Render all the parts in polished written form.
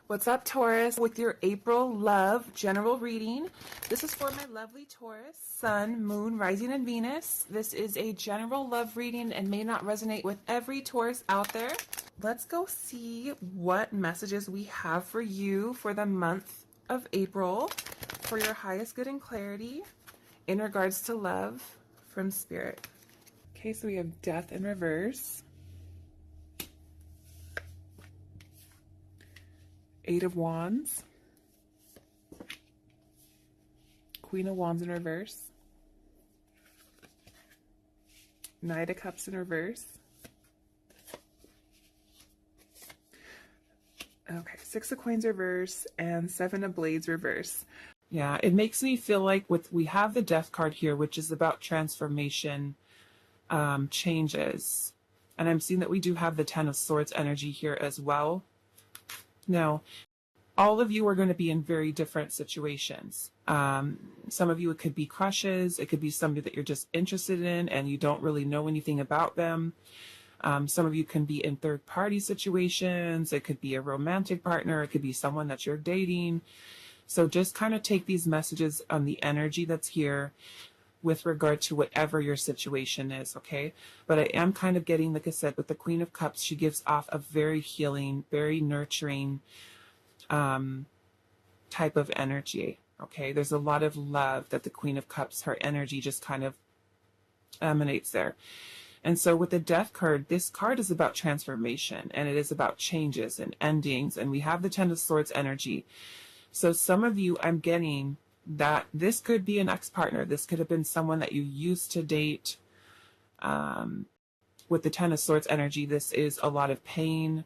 What's up, Taurus? With your April love general reading. This is for my lovely Taurus, Sun, Moon, Rising, and Venus. This is a general love reading and may not resonate with every Taurus out there. Let's go see what messages we have for you for the month of April for your highest good and clarity in regards to love from Spirit. Okay, so we have Death in reverse. Eight of Wands, Queen of Wands in reverse, Knight of Cups in reverse, okay, Six of Coins reverse, and Seven of Blades reverse. Yeah, it makes me feel like we have the Death card here, which is about transformation, changes, and I'm seeing that we do have the Ten of Swords energy here as well. Now, all of you are going to be in very different situations. Some of you, it could be crushes. It could be somebody that you're just interested in and you don't really know anything about them. Some of you can be in third-party situations. It could be a romantic partner. It could be someone that you're dating. So just kind of take these messages on the energy that's here with regard to whatever your situation is, okay? But I am kind of getting, like I said, with the Queen of Cups, she gives off a very healing, very nurturing type of energy, okay? There's a lot of love that the Queen of Cups, her energy just kind of emanates there. And so with the Death card, this card is about transformation, and it is about changes and endings, and we have the Ten of Swords energy. So some of you, I'm getting that this could be an ex-partner. This could have been someone that you used to date. With the Ten of Swords energy, this is a lot of pain,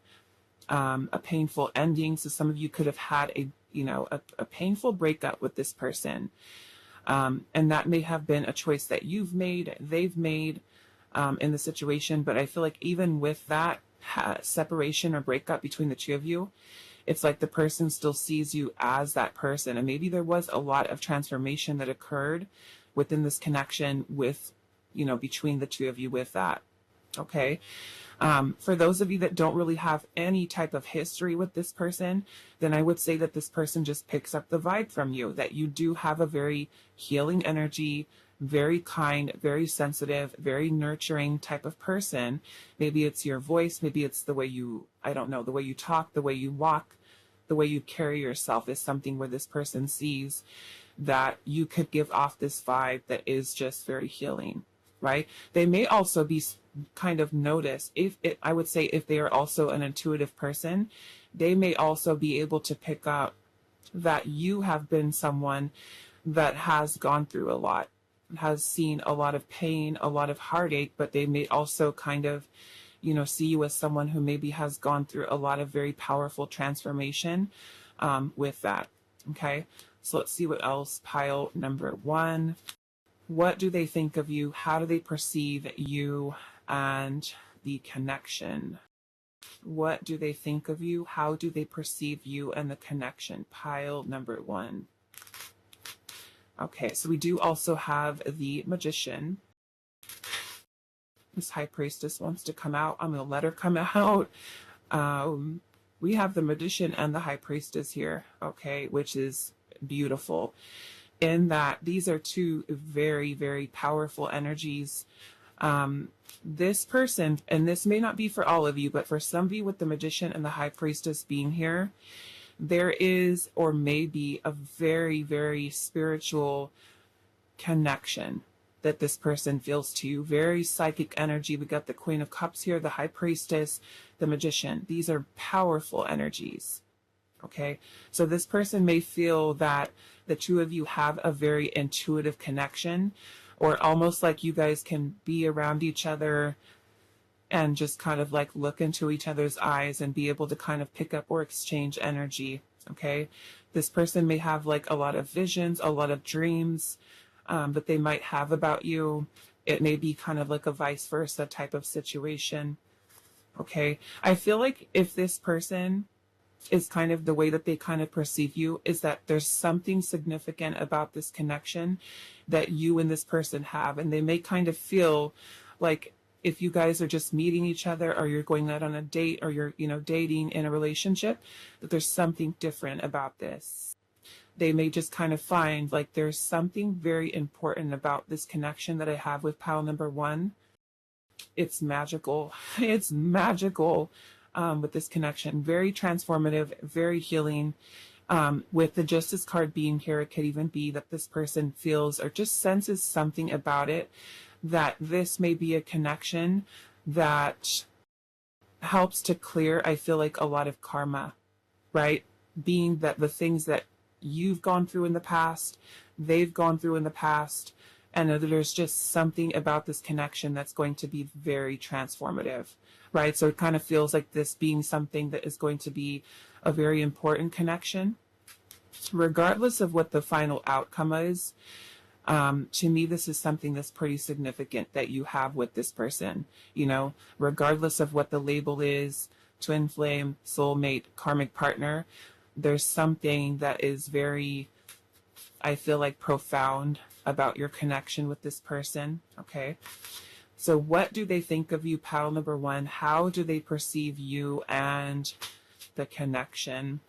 a painful ending. So some of you could have had a painful breakup with this person. And that may have been a choice that you've made, they've made in the situation. But I feel like even with that separation or breakup between the two of you, it's like the person still sees you as that person. And maybe there was a lot of transformation that occurred within this connection with, between the two of you with that. Okay. For those of you that don't really have any type of history with this person, then I would say that this person just picks up the vibe from you, that you do have a very healing energy, very kind, very sensitive, very nurturing type of person. Maybe it's your voice, maybe it's the way you, the way you talk, the way you walk, the way you carry yourself is something where this person sees that you could give off this vibe that is just very healing, right? They may also be kind of notice, I would say if they are also an intuitive person, they may also be able to pick up that you have been someone that has gone through a lot, has seen a lot of pain, a lot of heartache, but they may also kind of, see you as someone who maybe has gone through a lot of very powerful transformation with that. Okay, so let's see what else. Pile number one. What do they think of you? How do they perceive you and the connection? What do they think of you? How do they perceive you and the connection? Pile number one. Okay, so we do also have the Magician. This High Priestess wants to come out. I'm going to let her come out. We have the Magician and the High Priestess here, okay, which is beautiful in that these are two very, very powerful energies. This person, and this may not be for all of you, but for some of you with the Magician and the High Priestess being here, there is or may be a very, very spiritual connection that this person feels to you. Very psychic energy. We got the Queen of Cups here, the High Priestess, the Magician. These are powerful energies. Okay, so this person may feel that the two of you have a very intuitive connection, or almost like you guys can be around each other and just kind of like look into each other's eyes and be able to kind of pick up or exchange energy. Okay, this person may have like a lot of visions, a lot of dreams that they might have about you. It may be kind of like a vice versa type of situation. Okay, I feel like if this person is kind of the way that they kind of perceive you is that there's something significant about this connection that you and this person have, and they may kind of feel like if you guys are just meeting each other, or you're going out on a date, or you're, dating in a relationship, that there's something different about this. They may just kind of find like there's something very important about this connection that I have with pile number one. It's magical. It's magical with this connection. Very transformative, very healing. With the Justice card being here, it could even be that this person feels or just senses something about it, that this may be a connection that helps to clear, I feel like, a lot of karma, right? Being that the things that you've gone through in the past, they've gone through in the past, and there's just something about this connection that's going to be very transformative, right? So it kind of feels like this being something that is going to be a very important connection, regardless of what the final outcome is. To me, this is something that's pretty significant that you have with this person, regardless of what the label is: twin flame, soulmate, karmic partner. There's something that is very, I feel like, profound about your connection with this person. Okay. So what do they think of you, pile number one? How do they perceive you and the connection?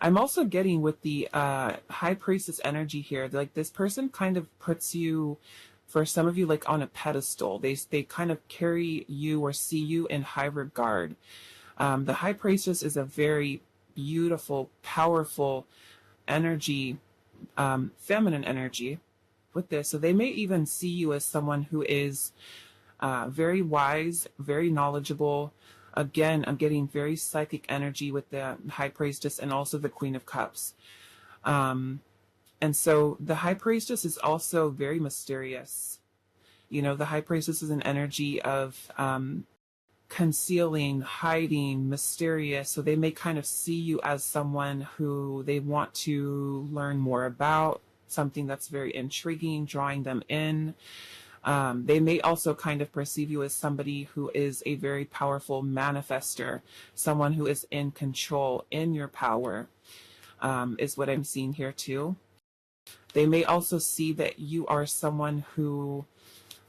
I'm also getting with the High Priestess energy here, like this person kind of puts you, for some of you, like on a pedestal. They kind of carry you or see you in high regard. The High Priestess is a very beautiful, powerful energy, feminine energy with this. So they may even see you as someone who is very wise, very knowledgeable. Again, I'm getting very psychic energy with the High Priestess and also the Queen of Cups. And so the High Priestess is also very mysterious. The High Priestess is an energy of concealing, hiding, mysterious. So they may kind of see you as someone who they want to learn more about, something that's very intriguing, drawing them in. They may also kind of perceive you as somebody who is a very powerful manifester, someone who is in control, in your power, is what I'm seeing here too. They may also see that you are someone who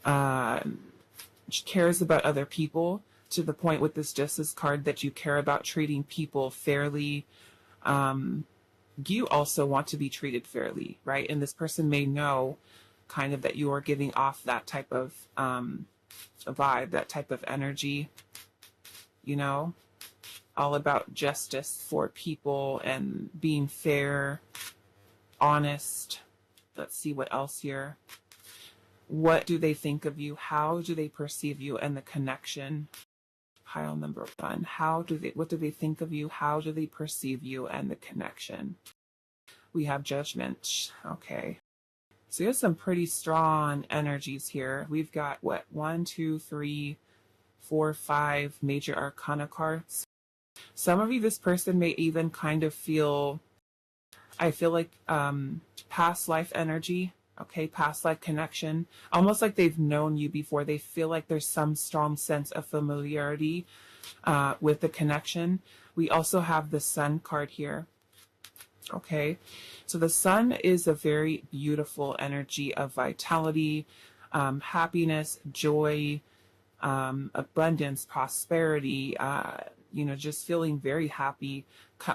cares about other people, to the point with this Justice card that you care about treating people fairly. You also want to be treated fairly, right? And this person may know kind of that you are giving off that type of vibe, that type of energy, all about justice for people and being fair, honest. Let's see what else here. What do they think of you? How do they perceive you and the connection? Pile number one. What do they think of you? How do they perceive you and the connection? We have Judgment. Okay. So you have some pretty strong energies here. We've got 1, 2, 3, 4, 5 major arcana cards. Some of you, this person may even kind of feel, I feel like past life energy. Okay, past life connection, almost like they've known you before. They feel like there's some strong sense of familiarity with the connection. We also have the Sun card here. Okay, so the Sun is a very beautiful energy of vitality, happiness, joy, abundance, prosperity, just feeling very happy,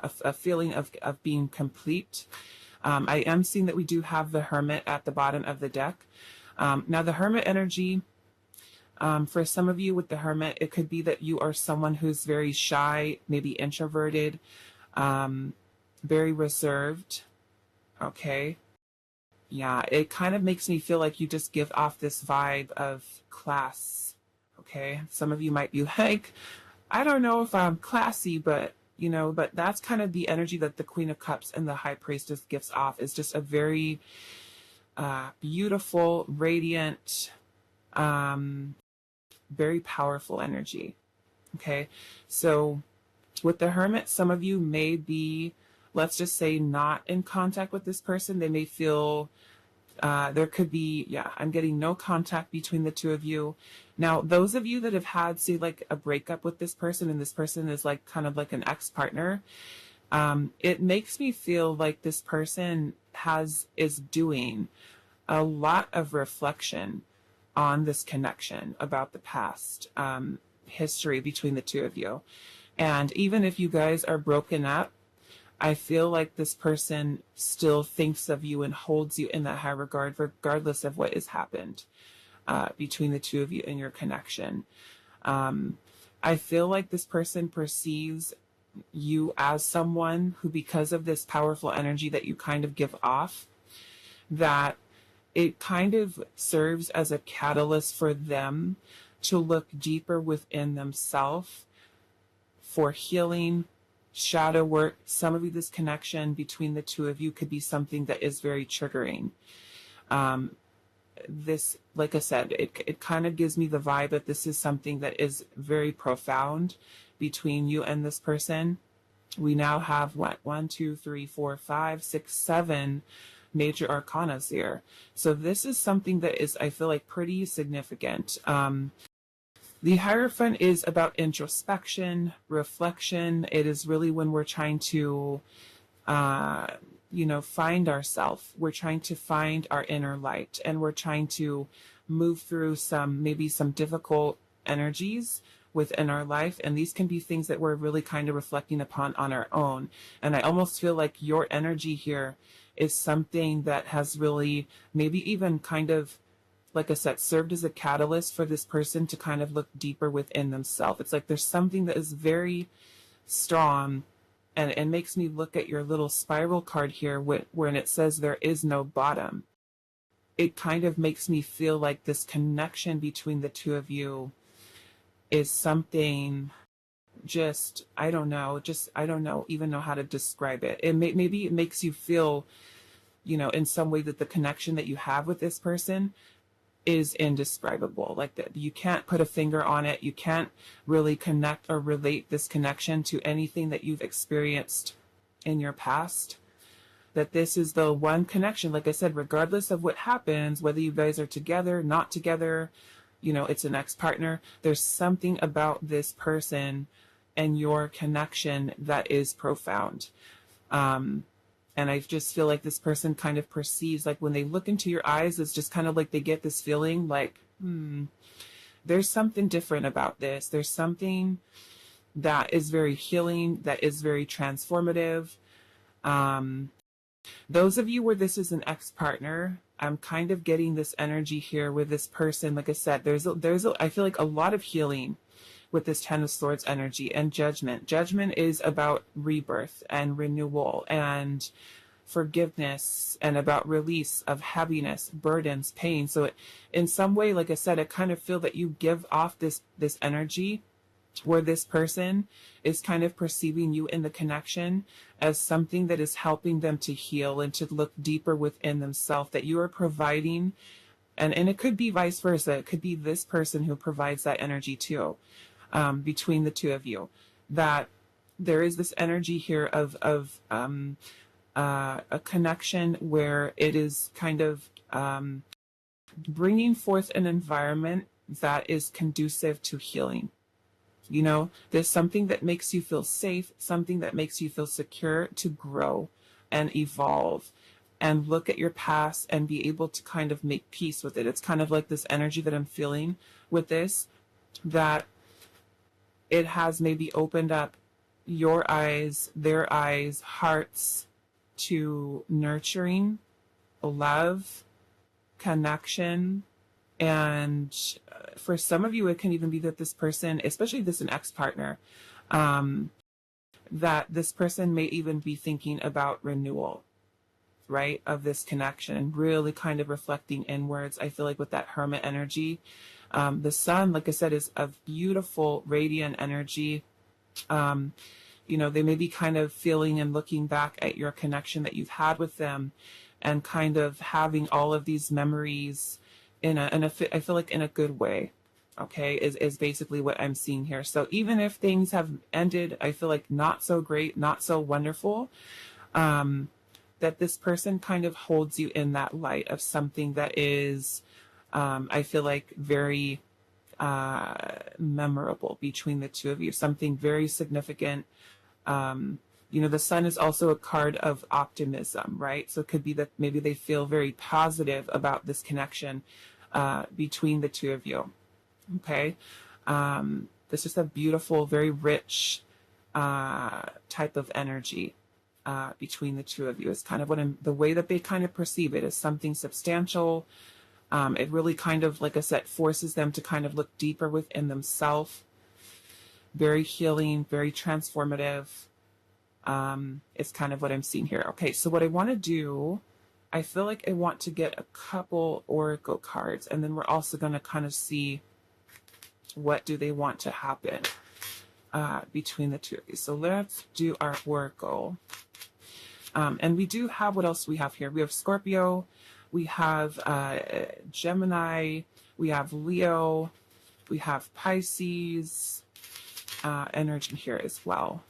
a feeling of being complete. I am seeing that we do have the Hermit at the bottom of the deck. Now the Hermit energy, for some of you with the Hermit, it could be that you are someone who's very shy, maybe introverted, very reserved. Okay. Yeah, it kind of makes me feel like you just give off this vibe of class. Okay. Some of you might be like, I don't know if I'm classy, but but that's kind of the energy that the Queen of Cups and the High Priestess gives off. Is just a very beautiful, radiant, very powerful energy. Okay, so with the Hermit, some of you may be, let's just say, not in contact with this person. They may feel there could be, I'm getting no contact between the two of you. Now, those of you that have had, say, like a breakup with this person, and this person is like kind of like an ex-partner, it makes me feel like this person is doing a lot of reflection on this connection, about the past history between the two of you. And even if you guys are broken up, I feel like this person still thinks of you and holds you in that high regard, regardless of what has happened between the two of you in your connection. I feel like this person perceives you as someone who, because of this powerful energy that you kind of give off, that it kind of serves as a catalyst for them to look deeper within themselves for healing, shadow work. Some of you, this connection between the two of you could be something that is very triggering. This, like I said, it kind of gives me the vibe that this is something that is very profound between you and this person. We now have what, 1, 2, 3, 4, 5, 6, 7 major arcanas here. So this is something that is, I feel like, pretty significant. The Hierophant is about introspection, reflection. It is really when we're trying to, find ourselves. We're trying to find our inner light, and we're trying to move through maybe some difficult energies within our life. And these can be things that we're really kind of reflecting upon on our own. And I almost feel like your energy here is something that has really maybe even kind of, like I said, served as a catalyst for this person to kind of look deeper within themselves. It's like there's something that is very strong, and it makes me look at your little spiral card here when it says there is no bottom. It kind of makes me feel like this connection between the two of you is something I don't even know how to describe it. Maybe it makes you feel, in some way that the connection that you have with this person is indescribable. Like that, you can't put a finger on it. You can't really connect or relate this connection to anything that you've experienced in your past. That this is the one connection, like I said, regardless of what happens, whether you guys are together, not together, it's an ex-partner, there's something about this person and your connection that is profound. And I just feel like this person kind of perceives, like when they look into your eyes, it's just kind of like they get this feeling like, there's something different about this. There's something that is very healing, that is very transformative. Those of you where this is an ex-partner, I'm kind of getting this energy here with this person. Like I said, I feel like a lot of healing with this Ten of Swords energy and judgment. Judgment is about rebirth and renewal and forgiveness and about release of heaviness, burdens, pain. So in some way, like I said, I kind of feel that you give off this energy where this person is kind of perceiving you in the connection as something that is helping them to heal and to look deeper within themselves, that you are providing, and it could be vice versa. It could be this person who provides that energy too. Between the two of you, that there is this energy here of a connection where it is kind of bringing forth an environment that is conducive to healing. There's something that makes you feel safe, something that makes you feel secure to grow and evolve and look at your past and be able to kind of make peace with it. It's kind of like this energy that I'm feeling with this, that it has maybe opened up your eyes, their eyes, hearts to nurturing, love, connection. And for some of you, it can even be that this person, especially this an ex-partner, that this person may even be thinking about renewal, right, of this connection, and really kind of reflecting inwards. I feel like with that Hermit energy, the sun, like I said, is a beautiful, radiant energy. They may be kind of feeling and looking back at your connection that you've had with them and kind of having all of these memories I feel like in a good way, okay, is basically what I'm seeing here. So even if things have ended, I feel like not so great, not so wonderful, that this person kind of holds you in that light of something that is, I feel like, very memorable between the two of you, something very significant. The sun is also a card of optimism, right? So it could be that maybe they feel very positive about this connection. between the two of you. Okay. This is a beautiful, very rich type of energy between the two of you. Is kind of the way that they kind of perceive it is something substantial. It really kind of, like I said, forces them to kind of look deeper within themselves. Very healing, very transformative. It's kind of what I'm seeing here. Okay, so what I want to do, I feel like I want to get a couple oracle cards, and then we're also going to kind of see what do they want to happen between the two of you. So let's do our oracle. And we do have, what else we have here? We have Scorpio, we have Gemini, we have Leo, we have Pisces energy here as well.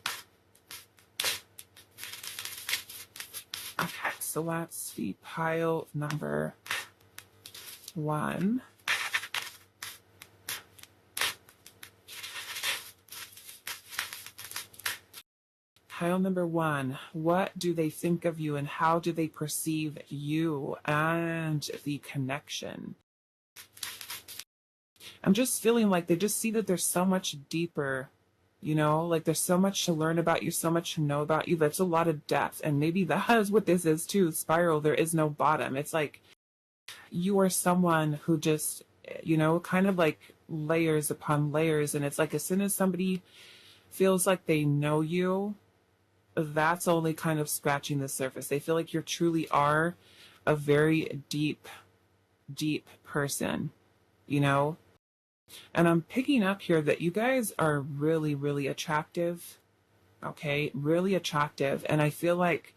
Okay, so let's see, pile number 1. Pile number 1, what do they think of you and how do they perceive you and the connection? I'm just feeling like they just see that there's so much deeper, you know, like there's so much to learn about you, so much to know about you. That's a lot of depth. And maybe that is what this is too. Spiral, there is no bottom. It's like you are someone who just, you know, kind of like layers upon layers. And it's like as soon as somebody feels like they know you, that's only kind of scratching the surface. They feel like you truly are a very deep, deep person, you know? And I'm picking up here that you guys are really, really attractive, okay? Really attractive. And I feel like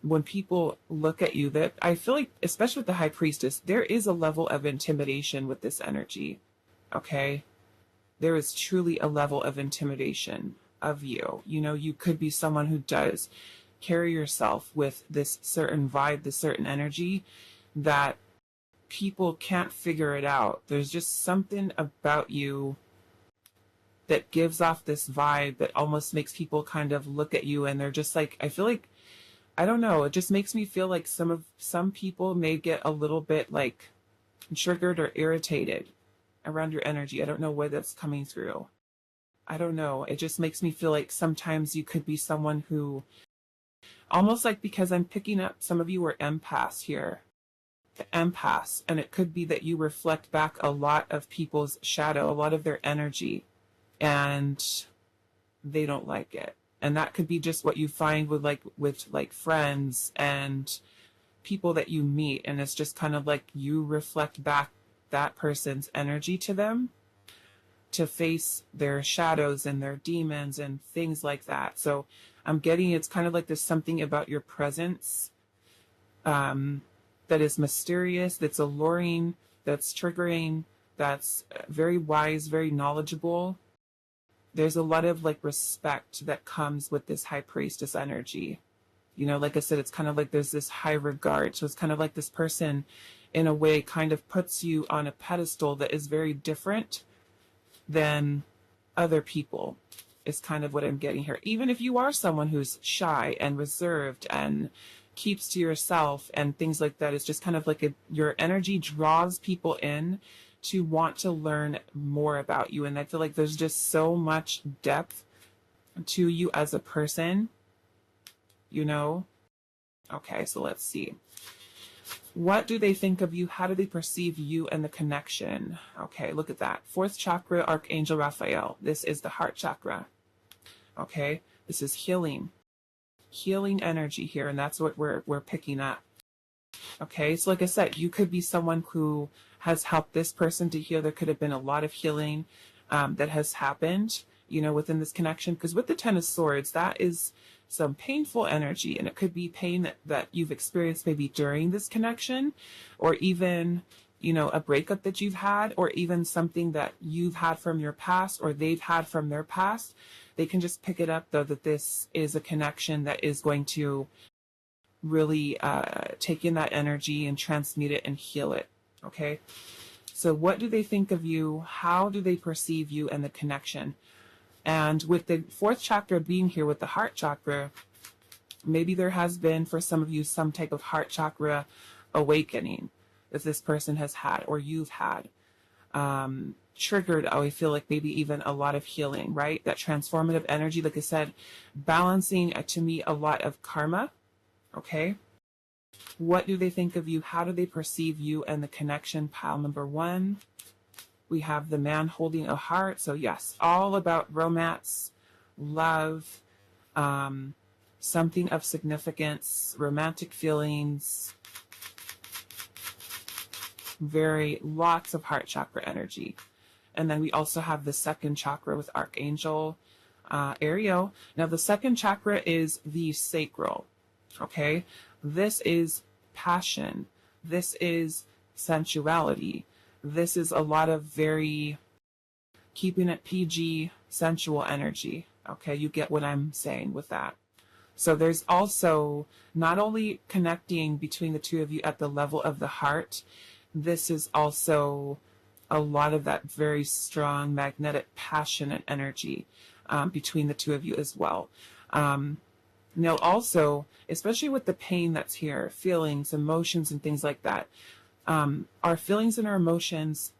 when people look at you, that I feel like, especially with the High Priestess, there is a level of intimidation with this energy, okay? There is truly a level of intimidation of you. You know, you could be someone who does carry yourself with this certain vibe, this certain energy that people can't figure it out. There's just something about you that gives off this vibe that almost makes people kind of look at you and they're just like, I feel like, I don't know, it just makes me feel like some people may get a little bit like triggered or irritated around your energy. I don't know where that's coming through. I don't know. It just makes me feel like sometimes you could be someone who almost like, because I'm picking up some of you are empaths here. Empaths, and it could be that you reflect back a lot of people's shadow, a lot of their energy, and they don't like it. And that could be just what you find with like friends and people that you meet, and it's just kind of like you reflect back that person's energy to them to face their shadows and their demons and things like that. So I'm getting, it's kind of like there's something about your presence that is mysterious, that's alluring, that's triggering, that's very wise, very knowledgeable. There's a lot of like respect that comes with this High Priestess energy. You know, like I said, it's kind of like there's this high regard. So it's kind of like this person in a way kind of puts you on a pedestal that is very different than other people, is kind of what I'm getting here. Even if you are someone who's shy and reserved and keeps to yourself and things like that, it's just kind of like your energy draws people in to want to learn more about you. And I feel like there's just so much depth to you as a person, you know? Okay, so let's see. What do they think of you? How do they perceive you and the connection? Okay, look at that. 4th chakra, Archangel Raphael. This is the heart chakra. Okay, this is healing. Healing energy here, and that's what we're picking up. Okay, so like I said, you could be someone who has helped this person to heal. There could have been a lot of healing that has happened, you know, within this connection. Because with the 10 of Swords, that is some painful energy, and it could be pain that you've experienced maybe during this connection, or even, you know, a breakup that you've had, or even something that you've had from your past or they've had from their past. They can just pick it up, though, that this is a connection that is going to really take in that energy and transmute it and heal it. Okay, so what do they think of you? How do they perceive you and the connection? And with the 4th chakra being here with the heart chakra, maybe there has been for some of you some type of heart chakra awakening. that this person has had or you've had. Triggered, I feel like maybe even a lot of healing, right? That transformative energy, like I said, balancing to me a lot of karma. Okay. What do they think of you? How do they perceive you and the connection? Pile number one. We have the man holding a heart. So yes, all about romance, love, something of significance, romantic feelings, lots of heart chakra energy. And then we also have the second chakra with Archangel Ariel. Now the second chakra is the sacral. Okay, this is passion. This is sensuality. This is a lot of very keeping it PG, sensual energy. Okay, you get what I'm saying with that. So there's also not only connecting between the two of you at the level of the heart, this is also a lot of that very strong magnetic passionate energy between the two of you as well. Now also, especially with the pain that's here, feelings, emotions, and things like that, our feelings and our emotions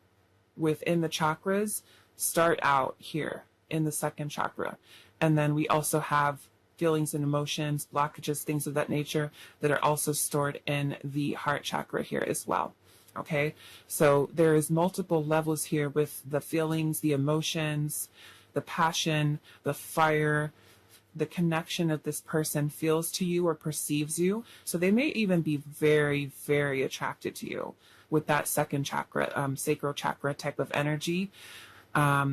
within the chakras start out here in the second chakra. And then we also have feelings and emotions, blockages, things of that nature that are also stored in the heart chakra here as well. Okay, so there is multiple levels here with the feelings, the emotions, the passion, the fire, the connection that this person feels to you or perceives you. So they may even be very, very attracted to you with that second chakra, sacral chakra type of energy. A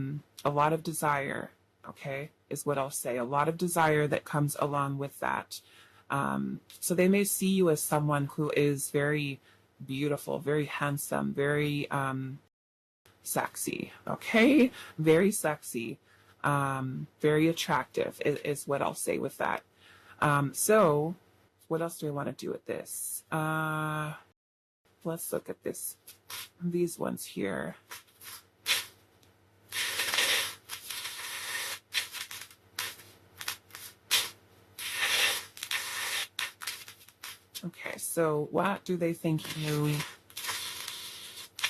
lot of desire, okay, is what I'll say. A lot of desire that comes along with that. So they may see you as someone who is very beautiful, very handsome, very sexy, okay? Very sexy. Very attractive is what I'll say with that. So what else do I want to do with this? Let's look at these ones here. Okay, so what do they think you,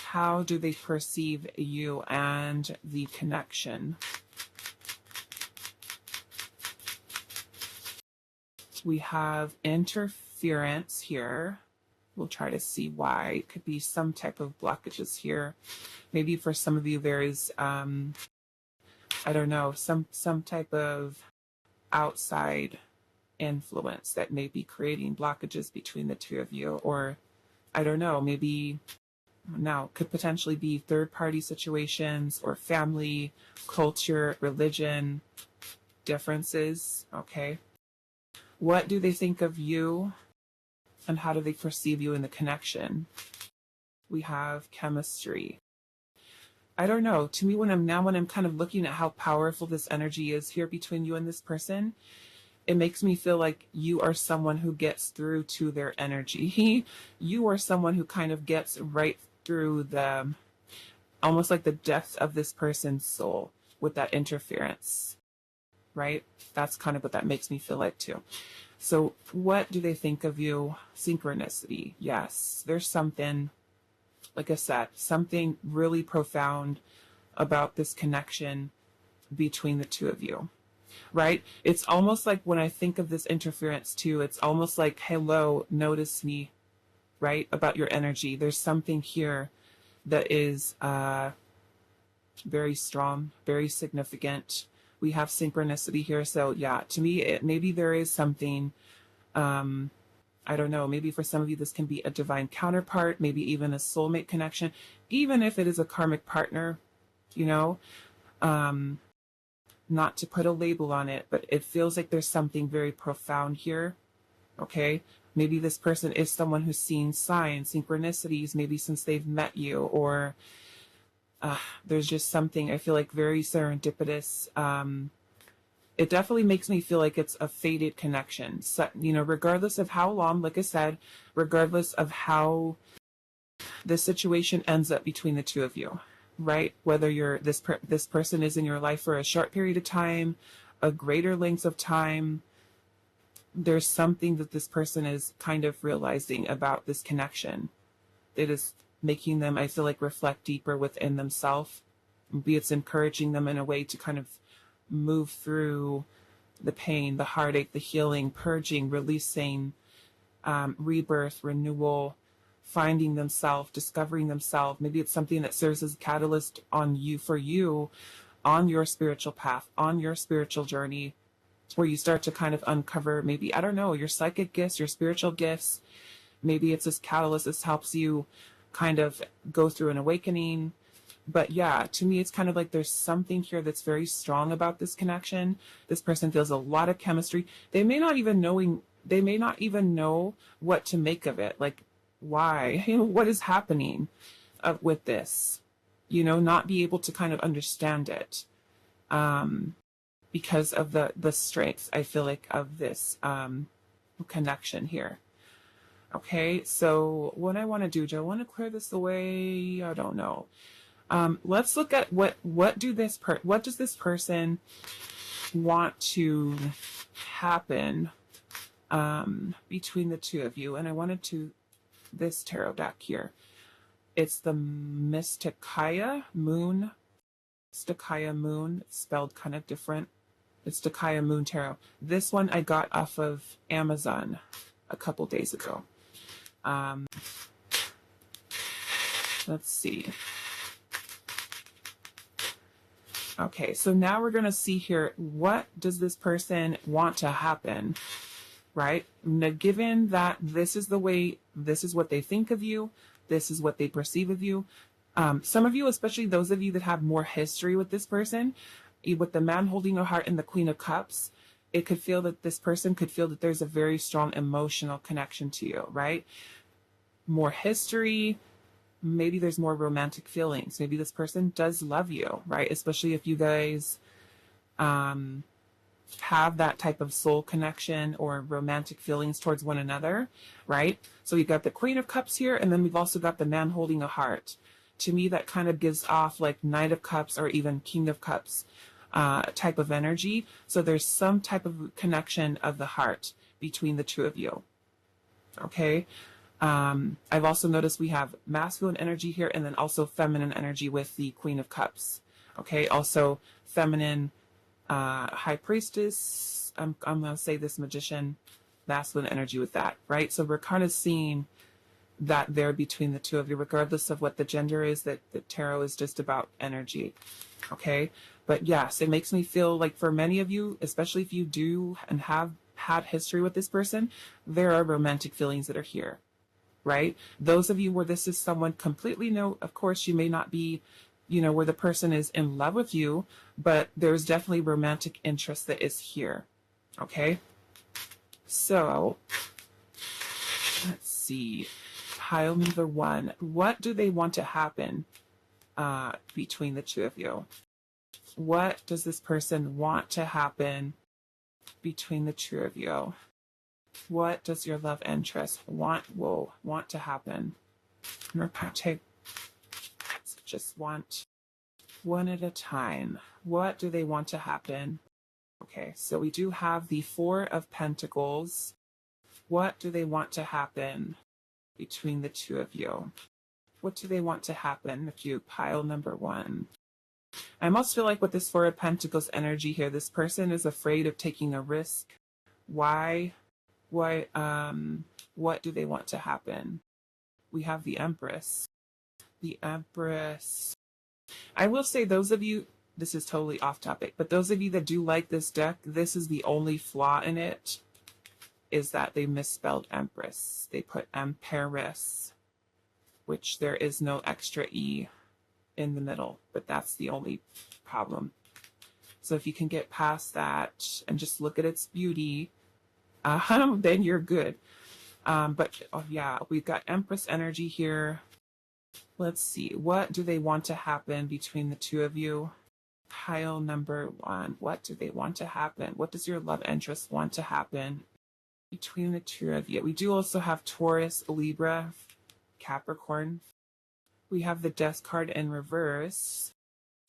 how do they perceive you and the connection? We have interference here. We'll try to see why. It could be some type of blockages here. Maybe for some of you there is, I don't know, some type of outside influence that may be creating blockages between the two of you. Or, I don't know, maybe now could potentially be third-party situations or family, culture, religion, differences, okay? What do they think of you and how do they perceive you in the connection? We have chemistry. I don't know. To me, when I'm kind of looking at how powerful this energy is here between you and this person, it makes me feel like you are someone who gets through to their energy. You are someone who kind of gets right through almost like the depth of this person's soul with that interference, right? That's kind of what that makes me feel like too. So what do they think of you? Synchronicity. Yes, there's something, like I said, something really profound about this connection between the two of you, right? It's almost like when I think of this interference too, it's almost like, hello, notice me, right? About your energy. There's something here that is very strong, very significant. We have synchronicity here. So yeah, to me, maybe there is something, I don't know, maybe for some of you, this can be a divine counterpart, maybe even a soulmate connection, even if it is a karmic partner, you know, not to put a label on it, but it feels like there's something very profound here. Okay. Maybe this person is someone who's seen signs, synchronicities, maybe since they've met you, or there's just something I feel like very serendipitous. It definitely makes me feel like it's a fated connection. So, you know, regardless of how long, like I said, regardless of how the situation ends up between the two of you, right? Whether this person is in your life for a short period of time, a greater length of time, there's something that this person is kind of realizing about this connection. It is making them, I feel like, reflect deeper within themselves. Maybe it's encouraging them in a way to kind of move through the pain, the heartache, the healing, purging, releasing, rebirth, renewal, finding themselves, discovering themselves. Maybe it's something that serves as a catalyst on you, for you, on your spiritual path, on your spiritual journey, where you start to kind of uncover, maybe, I don't know, your psychic gifts, your spiritual gifts. Maybe it's this catalyst that helps you kind of go through an awakening. But yeah, to me, it's kind of like there's something here that's very strong about this connection. This person feels a lot of chemistry. They may not even know what to make of it. Like, why? What is happening with this? Not be able to kind of understand it. Because of the strength, I feel like, of this connection here. Okay, so what I want to do I want to clear this away? I don't know. Let's look at what does this person want to happen between the two of you. And I wanted to this tarot deck here. It's the Mystikaya Moon. Mystikaya Moon, it's spelled kind of different. It's Mystikaya Moon Tarot. This one I got off of Amazon a couple days ago. Let's see. Okay, so now we're going to see here, what does this person want to happen, right? Now, given that this is what they think of you, this is what they perceive of you. Some of you, especially those of you that have more history with this person, with the man holding a heart and the Queen of Cups, it could feel that this person could feel that there's a very strong emotional connection to you, right? More history, maybe there's more romantic feelings. Maybe this person does love you, right? Especially if you guys have that type of soul connection or romantic feelings towards one another, right? So we've got the Queen of Cups here, and then we've also got the man holding a heart. To me, that kind of gives off like Knight of Cups or even King of Cups type of energy. So there's some type of connection of the heart between the two of you. Okay. I've also noticed we have masculine energy here and then also feminine energy with the Queen of Cups. Okay. Also feminine High Priestess. I'm going to say this Magician, masculine energy with that, right? So we're kind of seeing that there between the two of you, regardless of what the gender is, that the tarot is just about energy. Okay. But yes, it makes me feel like for many of you, especially if you do and have had history with this person, there are romantic feelings that are here, right? Those of you where this is someone completely new, of course, you may not be, where the person is in love with you, but there's definitely romantic interest that is here. Okay. So let's see. Pile number one. What do they want to happen between the two of you? What does this person want to happen between the two of you? What does your love interest want to happen? Just want one at a time. What do they want to happen? Okay, so we do have the Four of Pentacles. What do they want to happen between the two of you? What do they want to happen if you pile number one? I almost feel like with this Four of Pentacles energy here, this person is afraid of taking a risk. Why? What do they want to happen? We have the Empress. The Empress. I will say those of you, this is totally off topic, but those of you that do like this deck, this is the only flaw in it, is that they misspelled Empress. They put Empress, which there is no extra E in the middle, but that's the only problem. So if you can get past that and just look at its beauty, then you're good. But oh yeah, we've got Empress energy here. Let's see, what do they want to happen between the two of you? Pile number one. What do they want to happen? What does your love interest want to happen between the two of you? We do also have Taurus, Libra, Capricorn. We have the Death card in reverse.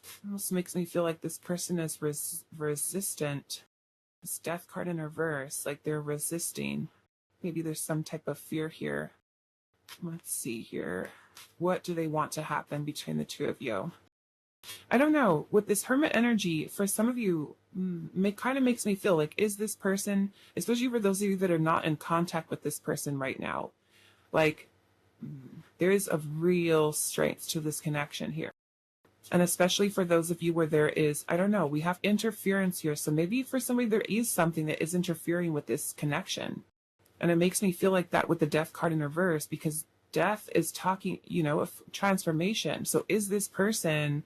It almost makes me feel like this person is resistant. This Death card in reverse, like they're resisting. Maybe there's some type of fear here. Let's see here. What do they want to happen between the two of you? I don't know. With this Hermit energy, for some of you, kind of makes me feel like, is this person, especially for those of you that are not in contact with this person right now, like, there is a real strength to this connection here. And especially for those of you where there is, I don't know, we have interference here. So maybe for somebody there is something that is interfering with this connection. And it makes me feel like that with the Death card in reverse, because Death is talking, you know, of transformation. So is this person,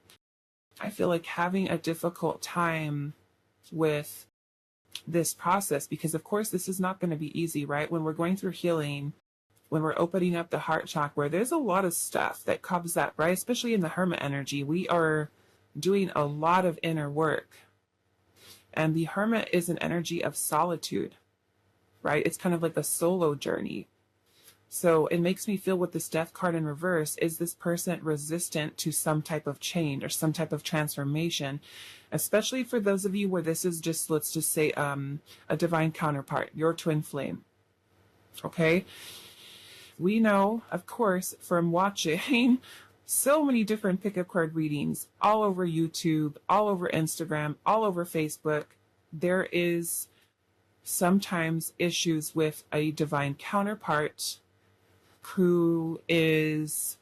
I feel like, having a difficult time with this process? Because of course this is not going to be easy, right? When we're going through healing, when we're opening up the heart chakra, there's a lot of stuff that comes that, right? Especially in the Hermit energy, we are doing a lot of inner work. And the Hermit is an energy of solitude, right? It's kind of like a solo journey. So it makes me feel with this Death card in reverse, is this person resistant to some type of change or some type of transformation? Especially for those of you where this is just, let's just say, a divine counterpart, your twin flame. Okay? We know, of course, from watching so many different pickup card readings all over YouTube, all over Instagram, all over Facebook, there is sometimes issues with a divine counterpart who is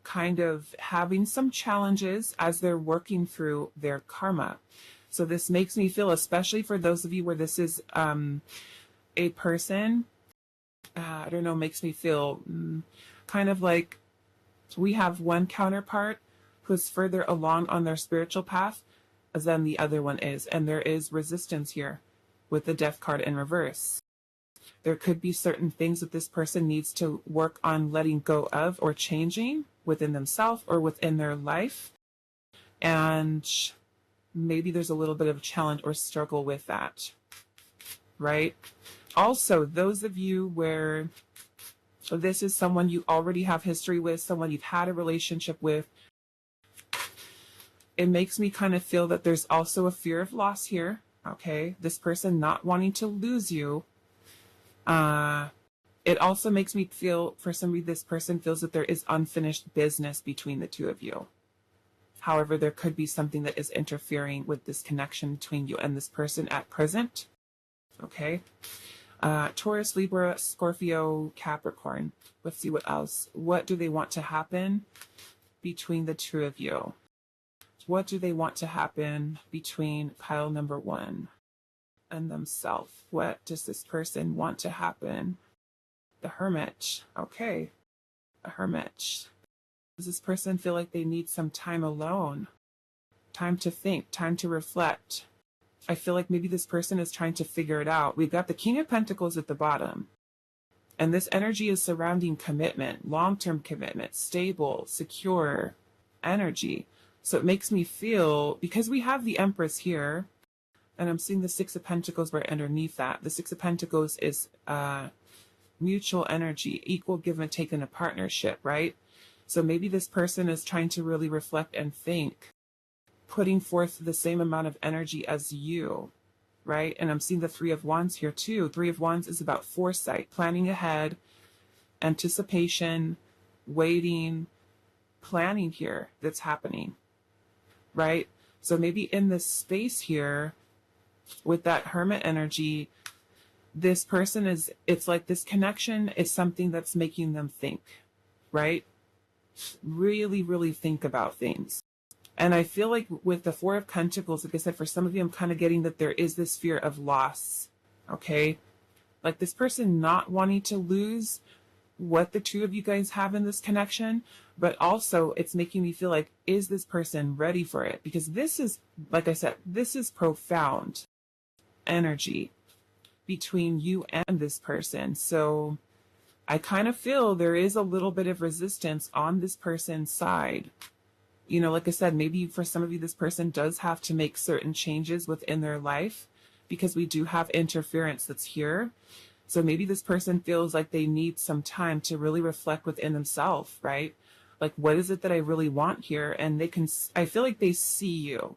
kind of having some challenges as they're working through their karma. So this makes me feel, especially for those of you where this is a person, I don't know, makes me feel kind of like we have one counterpart who's further along on their spiritual path than the other one is. And there is resistance here with the Death card in reverse. There could be certain things that this person needs to work on letting go of or changing within themselves or within their life. And maybe there's a little bit of a challenge or struggle with that, right? Also, those of you where this is someone you already have history with, someone you've had a relationship with, it makes me kind of feel that there's also a fear of loss here, okay? This person not wanting to lose you. It also makes me feel, for somebody, this person feels that there is unfinished business between the two of you. However, there could be something that is interfering with this connection between you and this person at present, okay? Taurus, Libra, Scorpio, Capricorn. Let's see what else. What do they want to happen between the two of you? What do they want to happen between pile number one and themselves? What does this person want to happen? The Hermit. Okay. A Hermit. Does this person feel like they need some time alone? Time to think, time to reflect. I feel like maybe this person is trying to figure it out. We've got the King of Pentacles at the bottom. And this energy is surrounding commitment, long-term commitment, stable, secure energy. So it makes me feel, because we have the Empress here, and I'm seeing the Six of Pentacles right underneath that. The Six of Pentacles is mutual energy, equal give and take in a partnership, right? So maybe this person is trying to really reflect and think, putting forth the same amount of energy as you, right? And I'm seeing the Three of Wands here too. Three of Wands is about foresight, planning ahead, anticipation, waiting, planning here that's happening, right? So maybe in this space here with that Hermit energy, this person is, it's like this connection is something that's making them think, right? Really, really think about things. And I feel like with the Four of Pentacles, like I said, for some of you, I'm kind of getting that there is this fear of loss, okay? Like this person not wanting to lose what the two of you guys have in this connection, but also it's making me feel like, is this person ready for it? Because this is, like I said, this is profound energy between you and this person. So I kind of feel there is a little bit of resistance on this person's side. You know, like I said, maybe for some of you, this person does have to make certain changes within their life because we do have interference that's here. So maybe this person feels like they need some time to really reflect within themselves, right? Like, what is it that I really want here? And they can, I feel like they see you.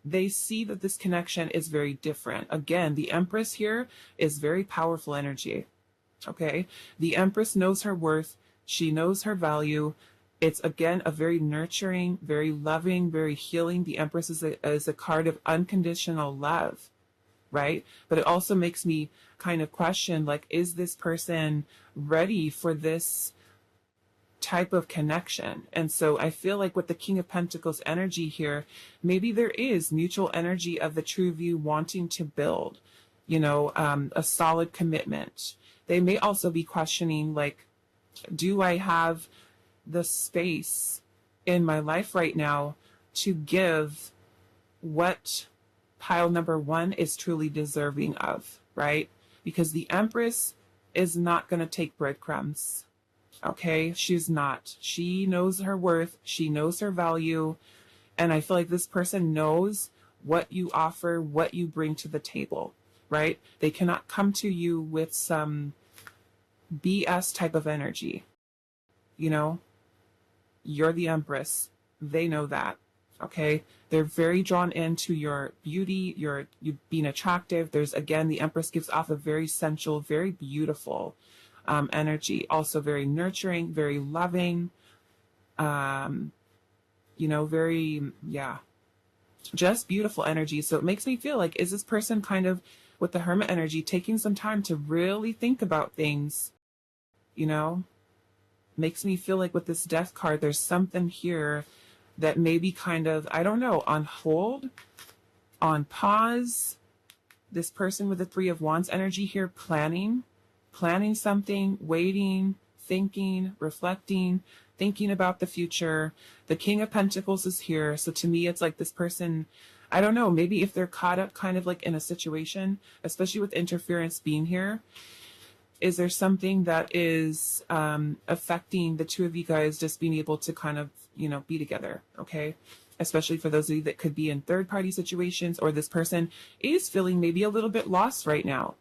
They see that this connection is very different. Again, the Empress here is very powerful energy. Okay. The Empress knows her worth. She knows her value. It's again a very nurturing, very loving, very healing. The Empress is a card of unconditional love, right? But it also makes me kind of question, like, is this person ready for this type of connection? And so I feel like with the King of Pentacles energy here, maybe there is mutual energy of the two of you wanting to build, a solid commitment. They may also be questioning, like, do I have the space in my life right now to give what pile number one is truly deserving of, right? Because the Empress is not going to take breadcrumbs. Okay, she's not. She knows her worth. She knows her value. And I feel like this person knows what you offer, what you bring to the table, right? They cannot come to you with some BS type of energy. You're the Empress. They know that. Okay, they're very drawn into your beauty, you being attractive. There's, again, the Empress gives off a very sensual, very beautiful energy, also very nurturing, very loving, very, just beautiful energy. So it makes me feel like, is this person kind of, with the Hermit energy, taking some time to really think about things? Makes me feel like with this Death card, there's something here that may be kind of, I don't know, on hold, on pause. This person with the Three of Wands energy here, planning something, waiting, thinking, reflecting, thinking about the future. The King of Pentacles is here. So to me, it's like this person, I don't know, maybe if they're caught up kind of like in a situation, especially with interference being here, is there something that is affecting the two of you guys just being able to kind of, be together, okay? Especially for those of you that could be in third-party situations, or this person is feeling maybe a little bit lost right now.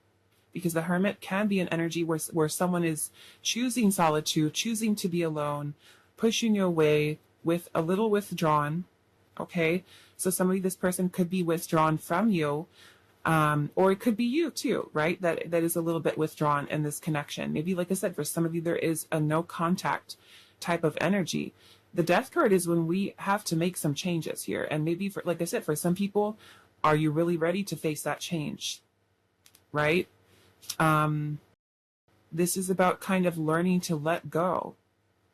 Because the Hermit can be an energy where someone is choosing solitude, choosing to be alone, pushing you away, with a little withdrawn, okay? So somebody, this person could be withdrawn from you, or it could be you too, right? That is a little bit withdrawn in this connection. Maybe, like I said, for some of you, there is a no contact type of energy. The Death card is when we have to make some changes here. And maybe, for, like I said, for some people, are you really ready to face that change, right? This is about kind of learning to let go,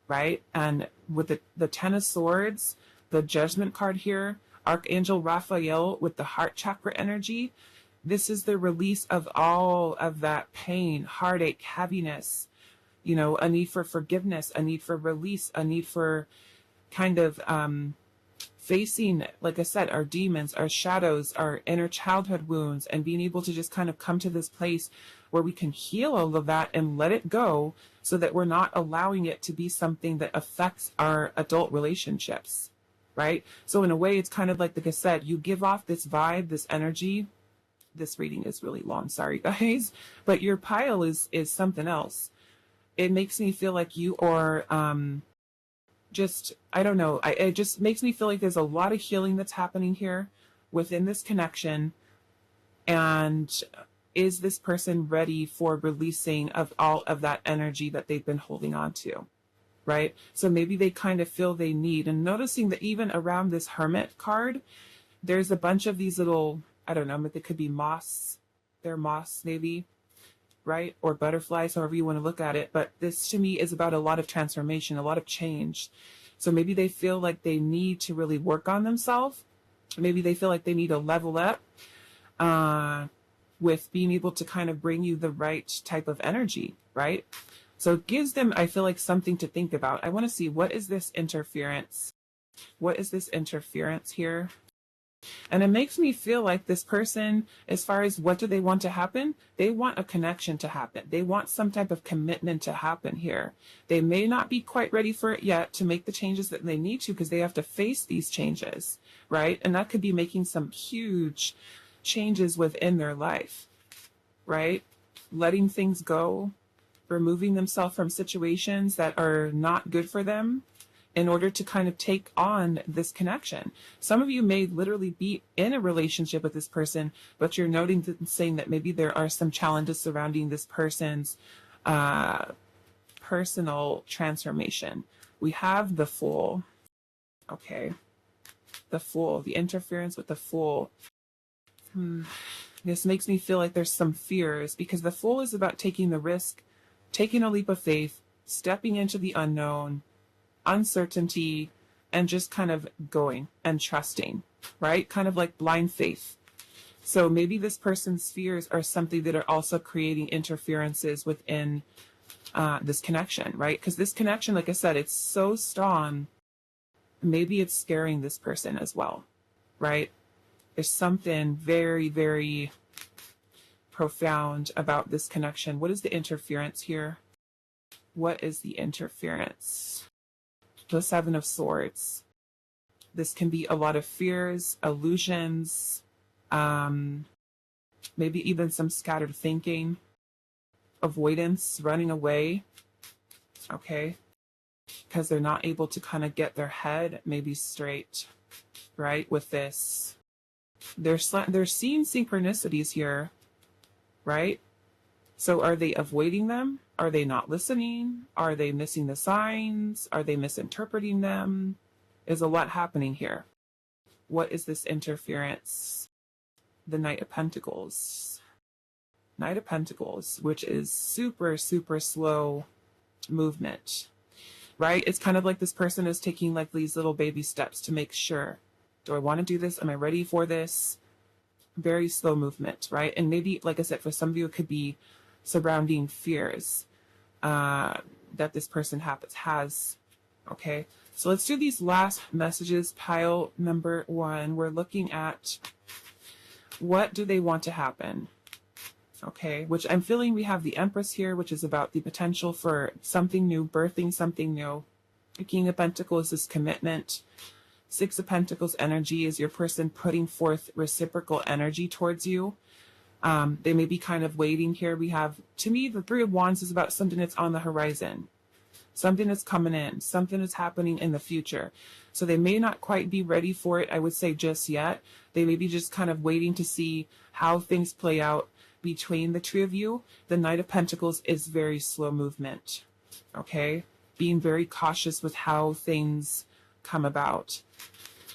right? And with the Ten of Swords, the Judgment card here, Archangel Raphael with the heart chakra energy, this is the release of all of that pain, heartache, heaviness, a need for forgiveness, a need for release, a need for kind of facing, like I said, our demons, our shadows, our inner childhood wounds, and being able to just kind of come to this place where we can heal all of that and let it go, so that we're not allowing it to be something that affects our adult relationships, right? So in a way, it's kind of like I said, you give off this vibe, this energy. This reading is really long, sorry guys, but your pile is something else. It makes me feel like you are I don't know, it just makes me feel like there's a lot of healing that's happening here within this connection. And is this person ready for releasing of all of that energy that they've been holding on to, right? So maybe they kind of feel they need, and noticing that even around this Hermit card, there's a bunch of these little, I don't know, but they could be moths. They're moths maybe, right? Or butterflies, however you want to look at it. But this to me is about a lot of transformation, a lot of change. So maybe they feel like they need to really work on themselves. Maybe they feel like they need to level up with being able to kind of bring you the right type of energy, right? So it gives them, I feel like, something to think about. I want to see, what is this interference? What is this interference here? And it makes me feel like this person, as far as what do they want to happen, they want a connection to happen. They want some type of commitment to happen here. They may not be quite ready for it yet to make the changes that they need to, because they have to face these changes, right? And that could be making some huge changes within their life, right? Letting things go, removing themselves from situations that are not good for them, in order to kind of take on this connection. Some of you may literally be in a relationship with this person, but you're noting saying that maybe there are some challenges surrounding this person's personal transformation. We have the Fool. Okay. The Fool, the interference with the Fool. This makes me feel like there's some fears, because the Fool is about taking the risk, taking a leap of faith, stepping into the unknown, uncertainty, and just kind of going and trusting, right? Kind of like blind faith. So maybe this person's fears are something that are also creating interferences within this connection, right? Because this connection, like I said, it's so strong. Maybe it's scaring this person as well, right? There's something very, very profound about this connection. What is the interference here? What is the interference? The Seven of Swords. This can be a lot of fears, illusions, maybe even some scattered thinking, avoidance, running away, okay? Because they're not able to kind of get their head maybe straight, right, with this. They're seeing synchronicities here, right? So are they avoiding them? Are they not listening? Are they missing the signs? Are they misinterpreting them? There's a lot happening here. What is this interference? The Knight of Pentacles. Knight of Pentacles, which is super, super slow movement, right? It's kind of like this person is taking like these little baby steps to make sure, do I want to do this? Am I ready for this? Very slow movement, right? And maybe, like I said, for some of you, it could be surrounding fears that this person has, okay? So let's do these last messages, pile number 1. We're looking at what do they want to happen, okay? Which I'm feeling we have the Empress here, which is about the potential for something new, birthing something new. The King of Pentacles is commitment. Six of Pentacles energy is your person putting forth reciprocal energy towards you. They may be kind of waiting here. We have, to me, the Three of Wands is about something that's on the horizon. Something that's coming in. Something that's happening in the future. So they may not quite be ready for it, I would say, just yet. They may be just kind of waiting to see how things play out between the two of you. The Knight of Pentacles is very slow movement, okay? Being very cautious with how things come about.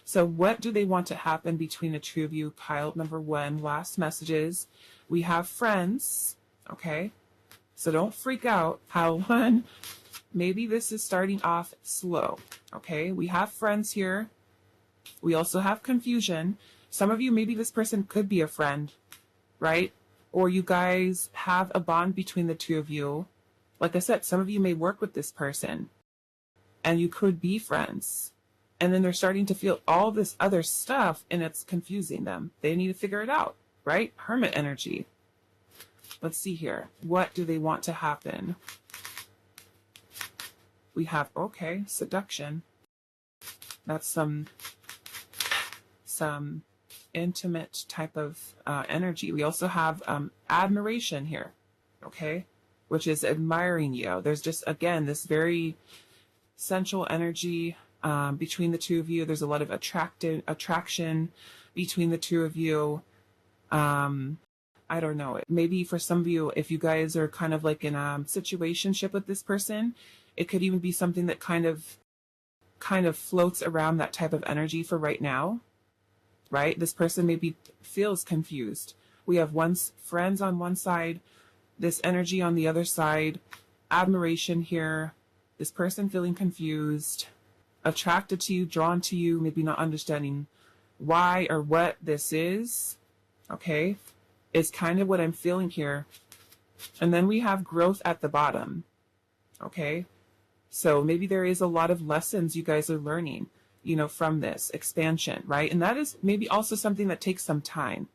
So what do they want to happen between the two of you? Pile number 1, last messages. We have friends, okay? So don't freak out. Pile 1, maybe this is starting off slow, okay? We have friends here. We also have confusion. Some of you, maybe this person could be a friend, right? Or you guys have a bond between the two of you. Like I said, some of you may work with this person and you could be friends. And then they're starting to feel all this other stuff and it's confusing them. They need to figure it out, right? Hermit energy. Let's see here. What do they want to happen? We have, okay, seduction. That's some intimate type of energy. We also have admiration here, okay? Which is admiring you. There's just, again, this very sensual energy between the two of you. There's a lot of attraction between the two of you. I don't know. Maybe for some of you, if you guys are kind of like in a situationship with this person, it could even be something that kind of floats around that type of energy for right now, right? This person maybe feels confused. We have friends on one side, this energy on the other side, admiration here, this person feeling confused, attracted to you, drawn to you, maybe not understanding why or what this is, okay, is kind of what I'm feeling here. And then we have growth at the bottom, okay? So maybe there is a lot of lessons you guys are learning, you know, from this expansion, right? And that is maybe also something that takes some time,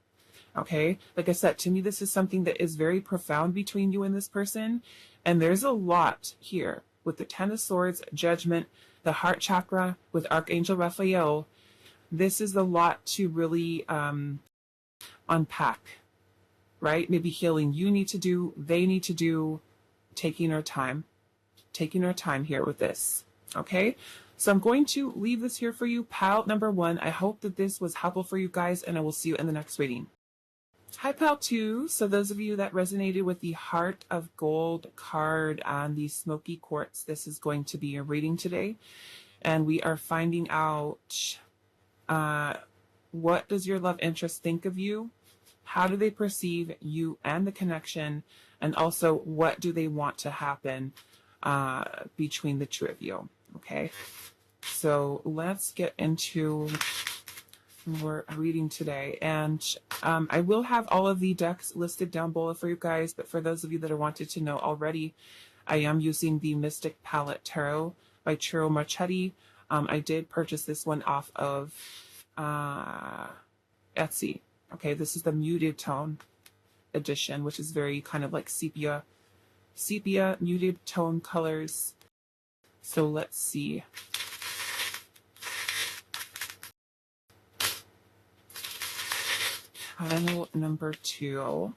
okay? Like I said, to me, this is something that is very profound between you and this person. And there's a lot here with the Ten of Swords, Judgment, the heart chakra with Archangel Raphael. This is a lot to really unpack, right? Maybe healing you need to do, they need to do, taking our time here with this, okay? So I'm going to leave this here for you, pile number 1. I hope that this was helpful for you guys, and I will see you in the next reading. Hi, Pal 2. So those of you that resonated with the Heart of Gold card and the Smoky Quartz, this is going to be your reading today. And we are finding out what does your love interest think of you? How do they perceive you and the connection? And also, what do they want to happen between the two of you? Okay, so let's get into we're reading today, and I will have all of the decks listed down below for you guys, but for those of you that are wanted to know already, I am using the Mystic Palette Tarot by Chiro Marchetti. I did purchase this one off of Etsy. Okay, this is the muted tone edition, which is very kind of like sepia muted tone colors. So let's see. Pile number 2.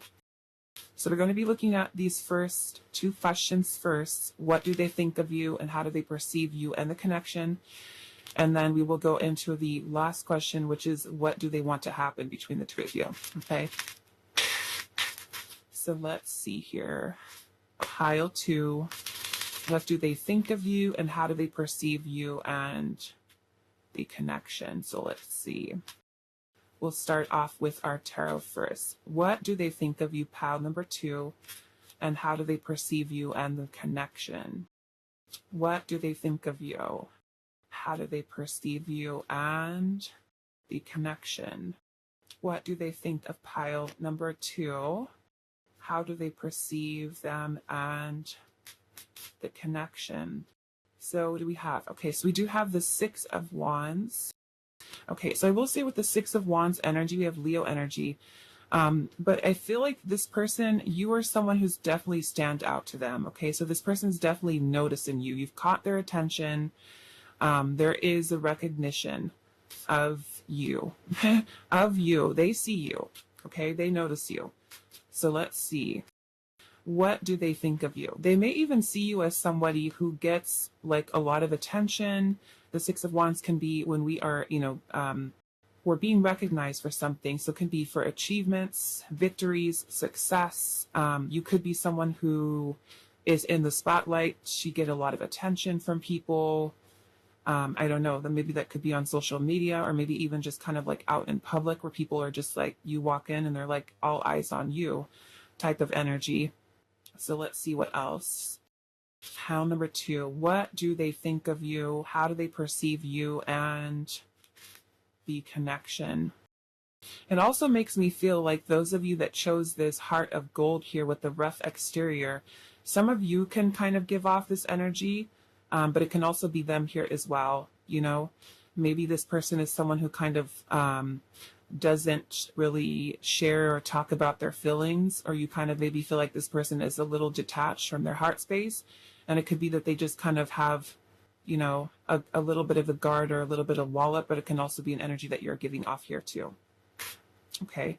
So we're going to be looking at these first 2 questions first. What do they think of you and how do they perceive you and the connection? And then we will go into the last question, which is what do they want to happen between the two of you? Okay. So let's see here. Pile 2. What do they think of you and how do they perceive you and the connection? So let's see. We'll start off with our tarot first. What do they think of you, pile number 2, and how do they perceive you and the connection? What do they think of you? How do they perceive you and the connection? What do they think of pile number 2? How do they perceive them and the connection? So what do we have? Okay, so we do have the 6 of Wands. Okay, so I will say with the 6 of Wands energy, we have Leo energy. But I feel like this person, you are someone who's definitely stand out to them. Okay, so this person's definitely noticing you. You've caught their attention. There is a recognition of you. Of you. They see you. Okay, they notice you. So let's see. What do they think of you? They may even see you as somebody who gets like a lot of attention. The 6 of Wands can be when we are, we're being recognized for something. So it can be for achievements, victories, success. You could be someone who is in the spotlight. You get a lot of attention from people. I don't know, then maybe that could be on social media or maybe even just kind of like out in public where people are just like, you walk in and they're like all eyes on you type of energy. So let's see what else. Pile number 2. What do they think of you? How do they perceive you and the connection? It also makes me feel like those of you that chose this Heart of Gold here with the rough exterior, some of you can kind of give off this energy, but it can also be them here as well. Maybe this person is someone who kind of doesn't really share or talk about their feelings, or you kind of maybe feel like this person is a little detached from their heart space, and it could be that they just kind of have a little bit of a guard or a little bit of wall up, but it can also be an energy that you're giving off here too. Okay,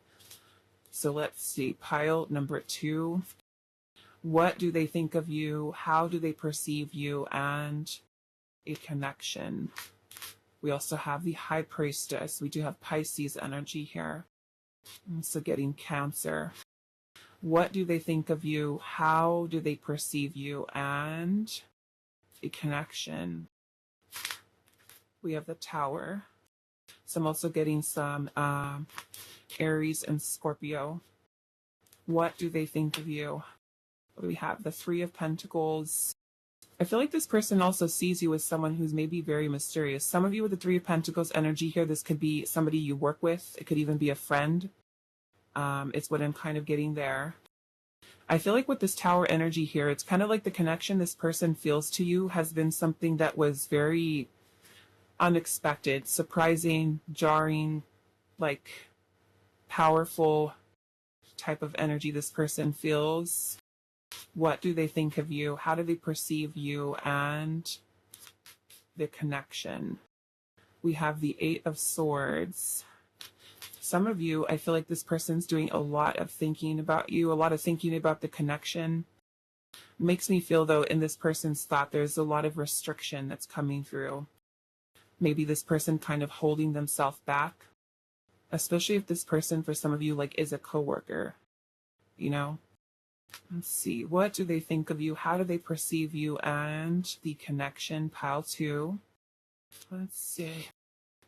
so let's see. Pile number 2. What do they think of you? How do they perceive you and a connection? We also have the High Priestess. We do have Pisces energy here. So getting Cancer. What do they think of you? How do they perceive you? And a connection. We have the Tower. So I'm also getting some Aries and Scorpio. What do they think of you? We have the 3 of Pentacles. I feel like this person also sees you as someone who's maybe very mysterious. Some of you with the 3 of Pentacles energy here, this could be somebody you work with. It could even be a friend. It's what I'm kind of getting there. I feel like with this Tower energy here, it's kind of like the connection this person feels to you has been something that was very unexpected, surprising, jarring, like powerful type of energy this person feels. What do they think of you? How do they perceive you and the connection? We have the 8 of Swords. Some of you, I feel like this person's doing a lot of thinking about you, a lot of thinking about the connection. Makes me feel, though, in this person's thought, there's a lot of restriction that's coming through. Maybe this person kind of holding themselves back. especially if this person, for some of you, like, is a coworker, you know? Let's see, what do they think of you? How do they perceive you? And the connection, pile 2. Let's see.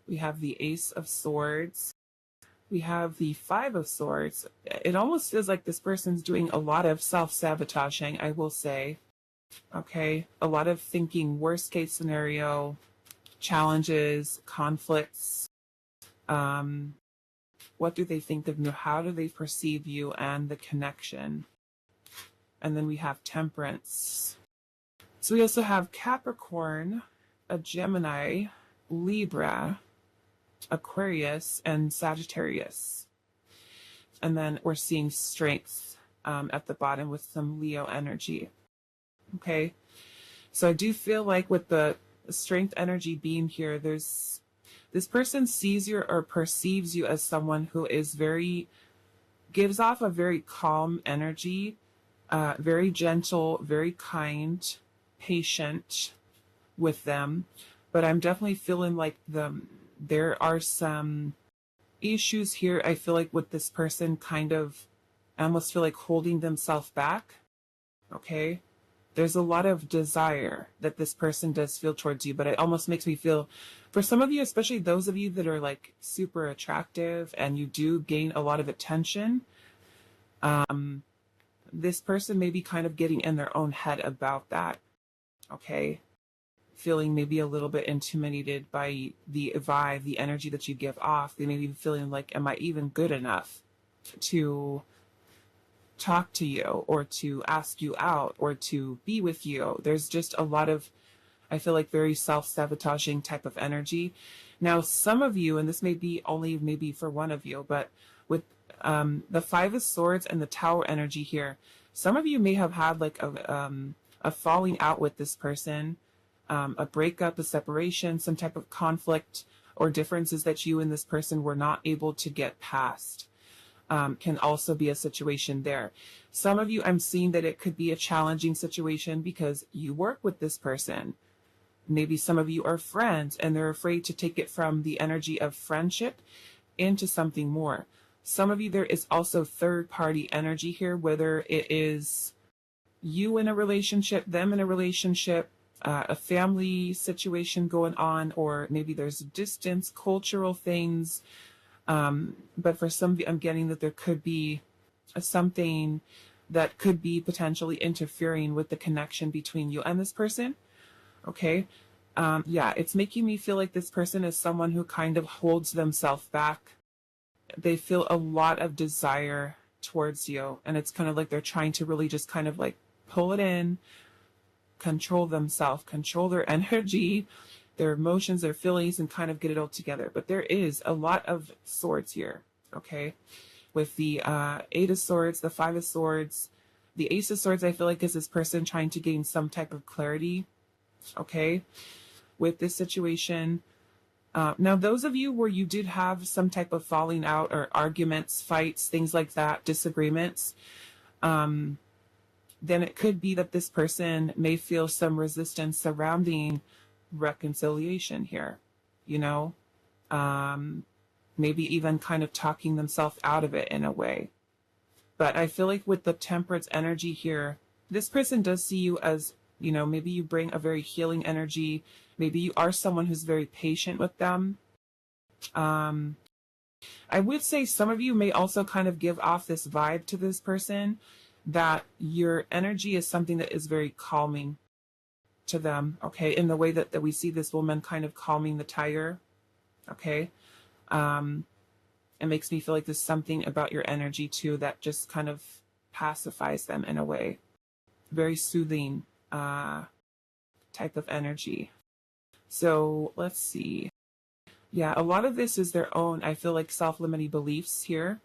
We have the Ace of Swords. We have the Five of Swords. It almost feels like this person's doing a lot of self-sabotaging, I will say. Okay, a lot of thinking worst case scenario, challenges, conflicts. What do they think of you? How do they perceive you? And the connection. And then we have Temperance. So we also have Capricorn, a Gemini, Libra, Aquarius, and Sagittarius. And then we're seeing Strength at the bottom with some Leo energy. Okay, so I do feel like with the Strength energy being here, this person sees you or perceives you as someone who is gives off a very calm energy, very gentle, very kind, patient with them. But I'm definitely feeling like there are some issues here. I feel like with this person kind of, I almost feel like holding themselves back. Okay. There's a lot of desire that this person does feel towards you, but it almost makes me feel, for some of you, especially those of you that are like super attractive and you do gain a lot of attention, this person may be kind of getting in their own head about that. Okay. Feeling maybe a little bit intimidated by the vibe, the energy that you give off. They may be feeling like, am I even good enough to talk to you or to ask you out or to be with you? There's just a lot of, I feel like, very self-sabotaging type of energy. Now, some of you, and this may be only maybe for one of you, but with the Five of Swords and the Tower energy here, some of you may have had like a falling out with this person, a breakup, a separation, some type of conflict or differences that you and this person were not able to get past. Can also be a situation there. Some of you, I'm seeing that it could be a challenging situation because you work with this person. Maybe some of you are friends and they're afraid to take it from the energy of friendship into something more. Some of you, there is also third-party energy here, whether it is you in a relationship, them in a relationship, a family situation going on, or maybe there's distance, cultural things. But for some of you, I'm getting that there could be something that could be potentially interfering with the connection between you and this person. Okay. Yeah, it's making me feel like this person is someone who kind of holds themselves back. They feel a lot of desire towards you, and it's kind of like they're trying to really just kind of like pull it in, control themselves, control their energy, their emotions, their feelings, and kind of get it all together. But there is a lot of swords here, okay? With the Eight of Swords, the Five of Swords, the Ace of Swords, I feel like is this person trying to gain some type of clarity, okay, with this situation. Now, those of you where you did have some type of falling out or arguments, fights, things like that, disagreements, then it could be that this person may feel some resistance surrounding reconciliation here, you know, maybe even kind of talking themselves out of it in a way. But I feel like with the Temperance energy here, this person does see you as, you know, maybe you bring a very healing energy. Maybe you are someone who's very patient with them. I would say some of you may also kind of give off this vibe to this person that your energy is something that is very calming to them, okay, in the way that we see this woman kind of calming the tiger, okay. It makes me feel like there's something about your energy too that just kind of pacifies them in a way. Very soothing type of energy. So let's see. Yeah, a lot of this is their own, I feel like, self-limiting beliefs here.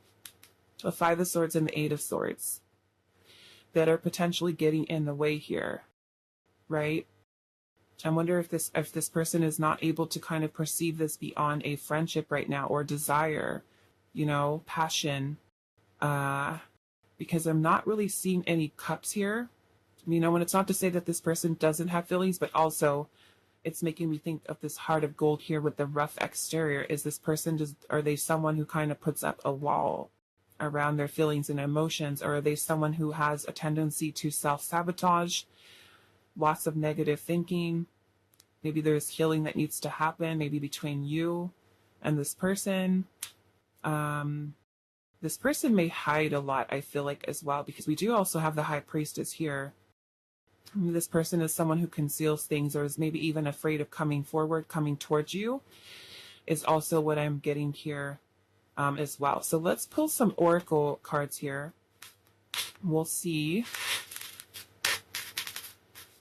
The Five of Swords and the Eight of Swords that are potentially getting in the way here, right? I wonder if this person is not able to kind of perceive this beyond a friendship right now, or desire, you know, passion, because I'm not really seeing any cups here. You know, and it's not to say that this person doesn't have feelings, but also it's making me think of this heart of gold here with the rough exterior. Is this person just, are they someone who kind of puts up a wall around their feelings and emotions, or are they someone who has a tendency to self-sabotage, lots of negative thinking? Maybe there's healing that needs to happen, maybe between you and this person. This person may hide a lot, I feel like, as well, because we do also have the High Priestess here. This person is someone who conceals things, or is maybe even afraid of coming forward, coming towards you, is also what I'm getting here as well. So let's pull some oracle cards here. We'll see.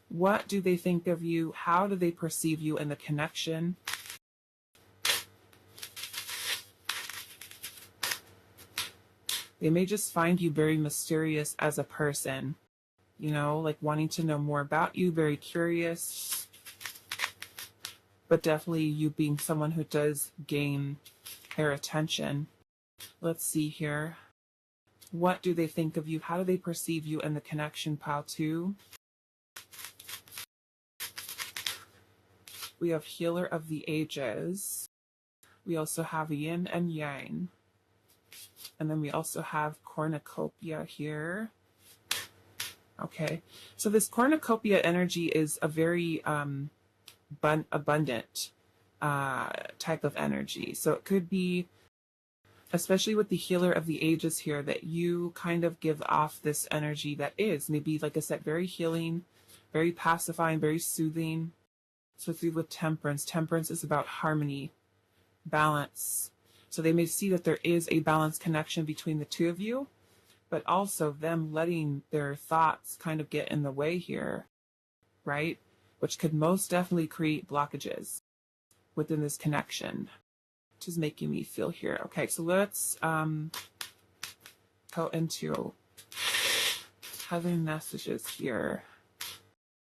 What do they think of you? How do they perceive you and the connection? They may just find you very mysterious as a person, you know, like wanting to know more about you, very curious, but definitely you being someone who does gain their attention. Let's see here. What do they think of you? How do they perceive you and the connection, pile 2? We have Healer of the Ages. We also have Yin and Yang. And then we also have cornucopia here. Okay, so this cornucopia energy is a very abundant type of energy. So it could be, especially with the Healer of the Ages here, that you kind of give off this energy that is maybe, like I said, very healing, very pacifying, very soothing. So through with Temperance. Temperance is about harmony, balance. So they may see that there is a balanced connection between the two of you, but also them letting their thoughts kind of get in the way here, right? Which could most definitely create blockages within this connection, which is making me feel here. Okay, so let's go into other messages here.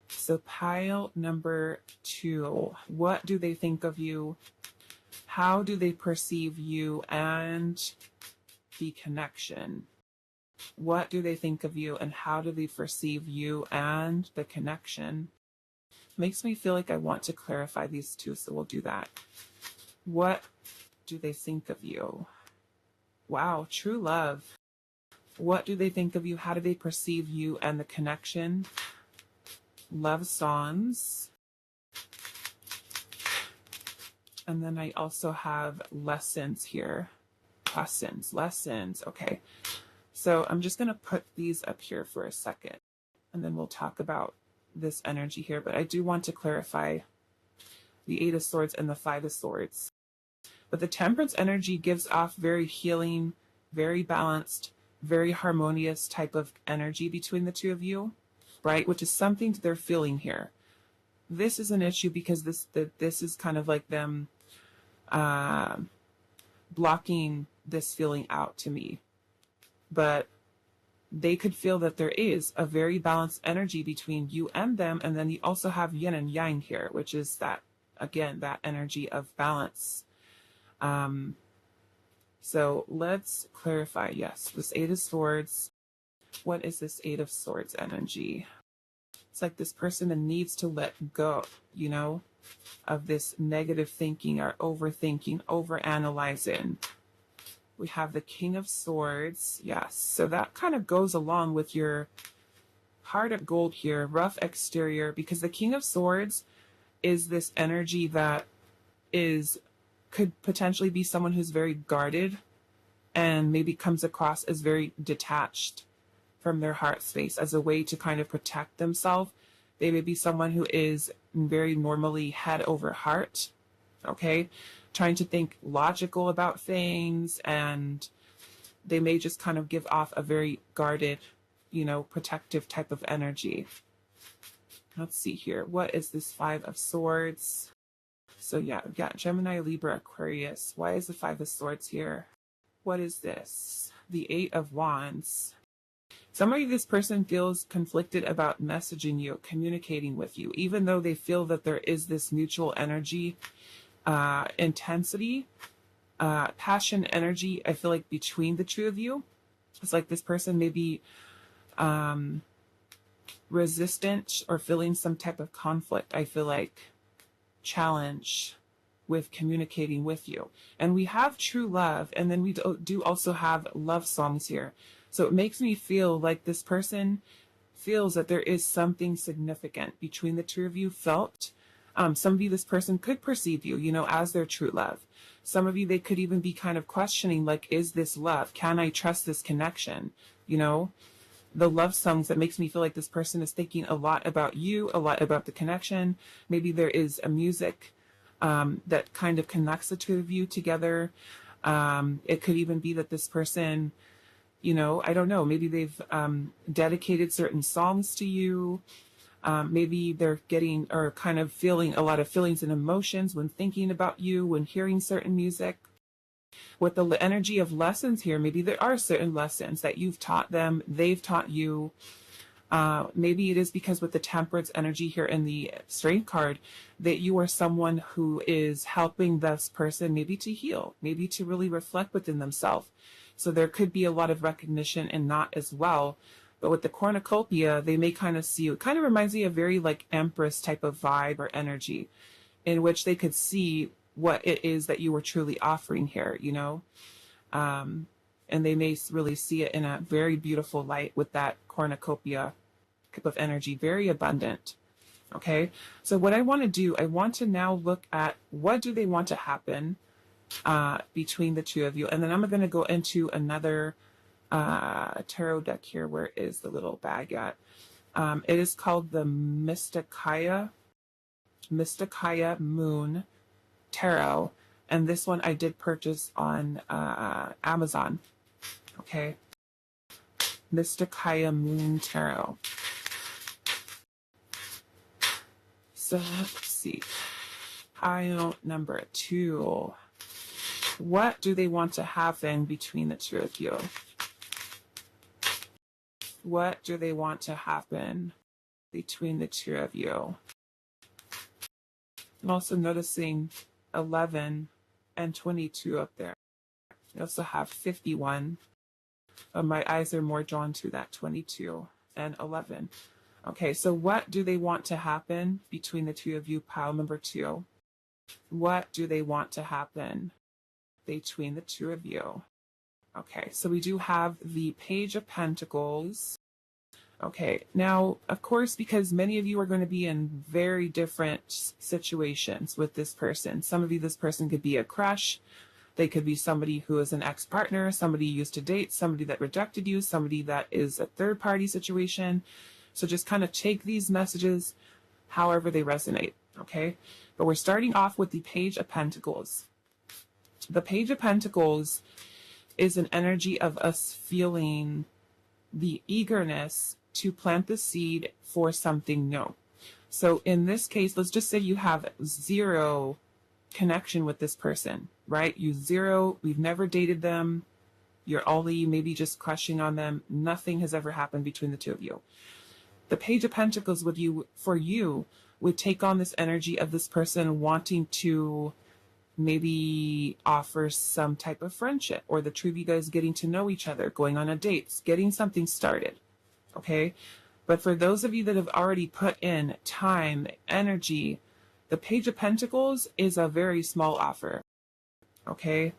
So pile number 2, what do they think of you? How do they perceive you and the connection? What do they think of you and how do they perceive you and the connection? Makes me feel like I want to clarify these two, so we'll do that. What do they think of you? Wow, true love. What do they think of you? How do they perceive you and the connection? Love songs. And then I also have lessons here. Lessons. Okay. So I'm just going to put these up here for a second, and then we'll talk about this energy here. But I do want to clarify the 8 of Swords and the 5 of Swords. But the Temperance energy gives off very healing, very balanced, very harmonious type of energy between the two of you, right? Which is something they're feeling here. This is an issue because this is kind of like them blocking this feeling out to me. But they could feel that there is a very balanced energy between you and them. And then you also have Yin and Yang here, which is that, again, that energy of balance. So let's clarify. Yes, this 8 of Swords. What is this 8 of Swords energy? It's like this person that needs to let go, you know, of this negative thinking or overthinking, overanalyzing. We have the King of Swords. Yes, so that kind of goes along with your heart of gold here, rough exterior, because the King of Swords is this energy that could potentially be someone who's very guarded and maybe comes across as very detached from their heart space as a way to kind of protect themselves. They may be someone who is very normally head over heart, okay? Trying to think logical about things, and they may just kind of give off a very guarded, you know, protective type of energy. Let's see here. What is this 5 of Swords? So yeah, we've got Gemini, Libra, Aquarius. Why is the 5 of Swords here? What is this? The 8 of Wands. Somebody, this person feels conflicted about messaging you, communicating with you, even though they feel that there is this mutual energy, intensity, passion, energy, I feel like between the two of you. It's like this person may be resistant or feeling some type of conflict, I feel like. challenge with communicating with you. And we have true love, and then we do also have love songs here. So it makes me feel like this person feels that there is something significant between the two of you felt. Some of you, this person could perceive you, you know, as their true love. Some of you, they could even be kind of questioning, like, is this love? Can I trust this connection? You know, the love songs that makes me feel like this person is thinking a lot about you, a lot about the connection. Maybe there is a music that kind of connects the two of you together. It could even be that this person, you know, I don't know, maybe they've dedicated certain songs to you. Maybe they're getting or kind of feeling a lot of feelings and emotions when thinking about you, when hearing certain music. With the energy of lessons here, maybe there are certain lessons that you've taught them, they've taught you. Maybe it is because with the temperance energy here in the strength card that you are someone who is helping this person maybe to heal, maybe to really reflect within themselves. So there could be a lot of recognition in that as well. But with the cornucopia, they may kind of see you. It kind of reminds me of very like Empress type of vibe or energy in which they could see what it is that you were truly offering here, you know? And they may really see it in a very beautiful light with that cornucopia type of energy, very abundant. Okay, so what I want to do, I want to now look at what do they want to happen between the two of you. And then I'm going to go into another tarot deck here. Where is the little bag at? It is called the Mysticaya Moon Tarot. And this one I did purchase on Amazon. Okay. Mysticaya Moon Tarot. So let's see. Pile number 2. What do they want to happen between the two of you? What do they want to happen between the two of you? I'm also noticing 11 and 22 up there. I also have 51. My eyes are more drawn to that 22 and 11. Okay, so what do they want to happen between the two of you? Pile number 2. What do they want to happen between the two of you? Okay, so we do have the Page of Pentacles. Okay, now, of course, because many of you are going to be in very different situations with this person. Some of you, this person could be a crush. They could be somebody who is an ex-partner, somebody you used to date, somebody that rejected you, somebody that is a third-party situation. So just kind of take these messages however they resonate, okay? But we're starting off with the Page of Pentacles. The Page of Pentacles is an energy of us feeling the eagerness to plant the seed for something new. So in this case, let's just say you have 0 connection with this person, right? We've never dated them. You're only maybe just crushing on them. Nothing has ever happened between the two of you. The Page of Pentacles for you would take on this energy of this person wanting to maybe offer some type of friendship, or the two of you guys getting to know each other, going on a date, getting something started. Okay? But for those of you that have already put in time, energy, the Page of Pentacles is a very small offer. Okay?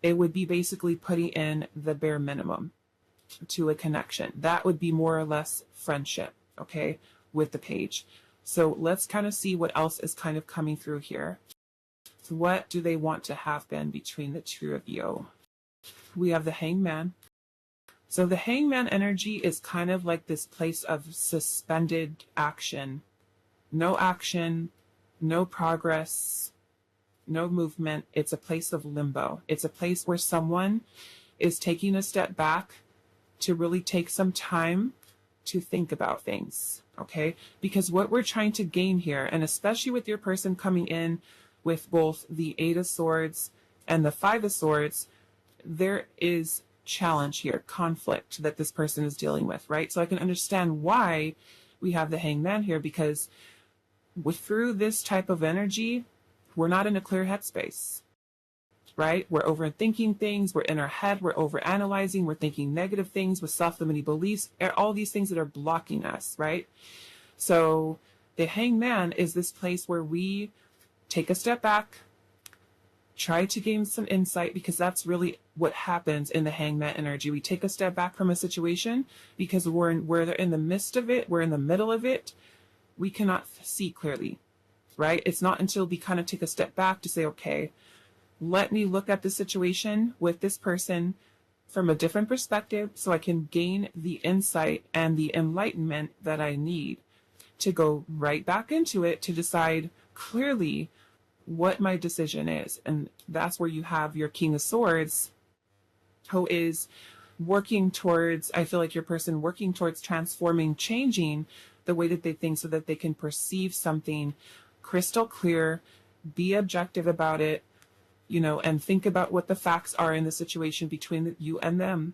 It would be basically putting in the bare minimum to a connection. That would be more or less friendship, okay, with the Page. So let's kind of see what else is kind of coming through here. So what do they want to happen between the two of you? We have the Hangman. So the Hangman energy is kind of like this place of suspended action. No action, no progress, no movement. It's a place of limbo. It's a place where someone is taking a step back to really take some time to think about things, okay? Because what we're trying to gain here, and especially with your person coming in with both the 8 of Swords and the 5 of Swords, there is challenge here, conflict that this person is dealing with, right? So I can understand why we have the Hangman here, because through this type of energy, we're not in a clear headspace, right? We're overthinking things, we're in our head, we're overanalyzing, we're thinking negative things with self-limiting beliefs, all these things that are blocking us, right? So the Hangman is this place where we take a step back, try to gain some insight, because that's really what happens in the Hangman energy. We take a step back from a situation because we're in the midst of it, we're in the middle of it, we cannot see clearly, right? It's not until we kind of take a step back to say, okay, let me look at the situation with this person from a different perspective so I can gain the insight and the enlightenment that I need to go right back into it to decide clearly what my decision is. And that's where you have your King of Swords, who is working towards, I feel like your person working towards transforming, changing the way that they think so that they can perceive something crystal clear, be objective about it, and think about what the facts are in the situation between you and them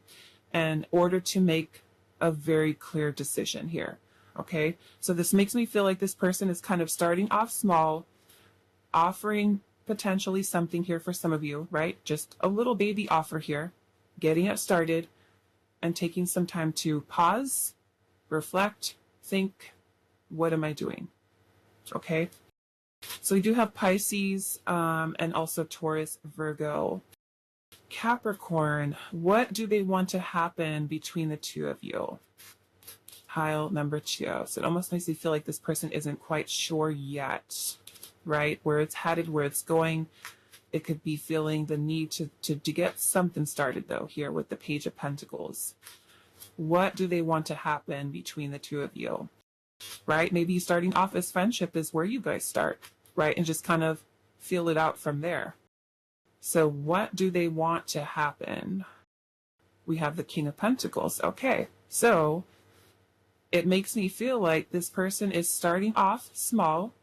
in order to make a very clear decision here. Okay, so this makes me feel like this person is kind of starting off small, offering potentially something here for some of you, right? Just a little baby offer here, getting it started and taking some time to pause, reflect, think, what am I doing? Okay. So we do have Pisces and also Taurus, Virgo, Capricorn. What do they want to happen between the two of you? Pile number 2. So it almost makes me feel like this person isn't quite sure yet, right? Where it's headed, where it's going. It could be feeling the need to get something started, though, here with the Page of Pentacles. What do they want to happen between the two of you? Right? Maybe starting off as friendship is where you guys start, right? And just kind of feel it out from there. So what do they want to happen? We have the King of Pentacles. Okay, so it makes me feel like this person is starting off small,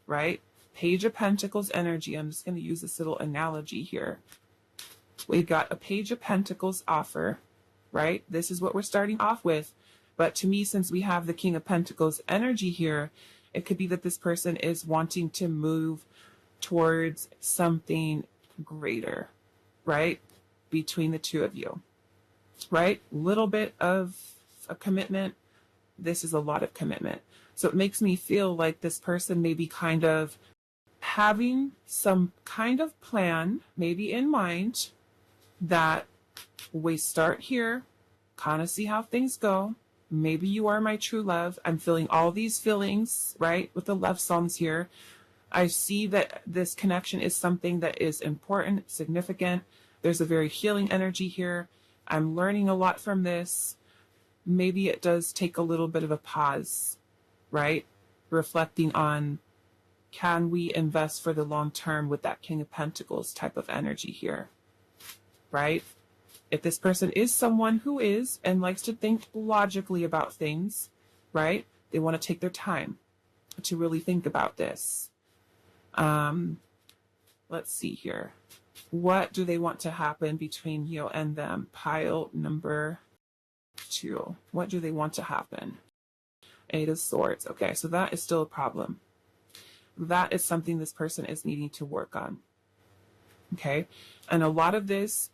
right? Page of Pentacles energy. I'm just going to use this little analogy here. We've got a Page of Pentacles offer, right? This is what we're starting off with. But to me, since we have the King of Pentacles energy here, it could be that this person is wanting to move towards something greater, right? Between the two of you, right? Little bit of a commitment. This is a lot of commitment. So it makes me feel like this person may be kind of having some kind of plan, maybe in mind, that we start here, kind of see how things go. Maybe you are my true love. I'm feeling all these feelings, right? With the love songs here. I see that this connection is something that is important, significant. There's a very healing energy here. I'm learning a lot from this. Maybe it does take a little bit of a pause, right? Reflecting on, can we invest for the long term with that King of Pentacles type of energy here, right? If this person is someone who is and likes to think logically about things, right? They want to take their time to really think about this. Let's see here. What do they want to happen between you and them? Pile number 2. What do they want to happen? 8 of Swords. Okay, so that is still a problem. That is something this person is needing to work on. Okay, and a lot of this,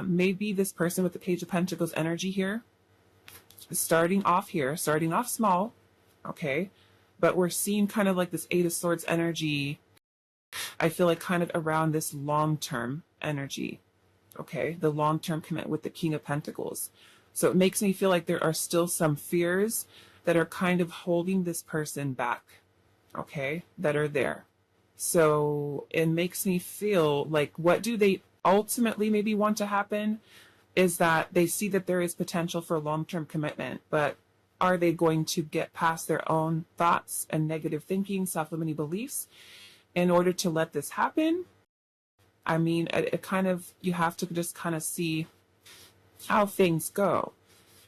maybe this person with the Page of Pentacles energy here, starting off small, okay, but we're seeing kind of like this 8 of Swords energy, I feel like kind of around this long-term energy, okay, the long-term commitment with the King of Pentacles. So it makes me feel like there are still some fears that are kind of holding this person back, okay, that are there. So it makes me feel like what do they ultimately maybe want to happen is that they see that there is potential for long-term commitment, but are they going to get past their own thoughts and negative thinking, self-limiting beliefs in order to let this happen? I mean, it kind of, you have to just kind of see how things go,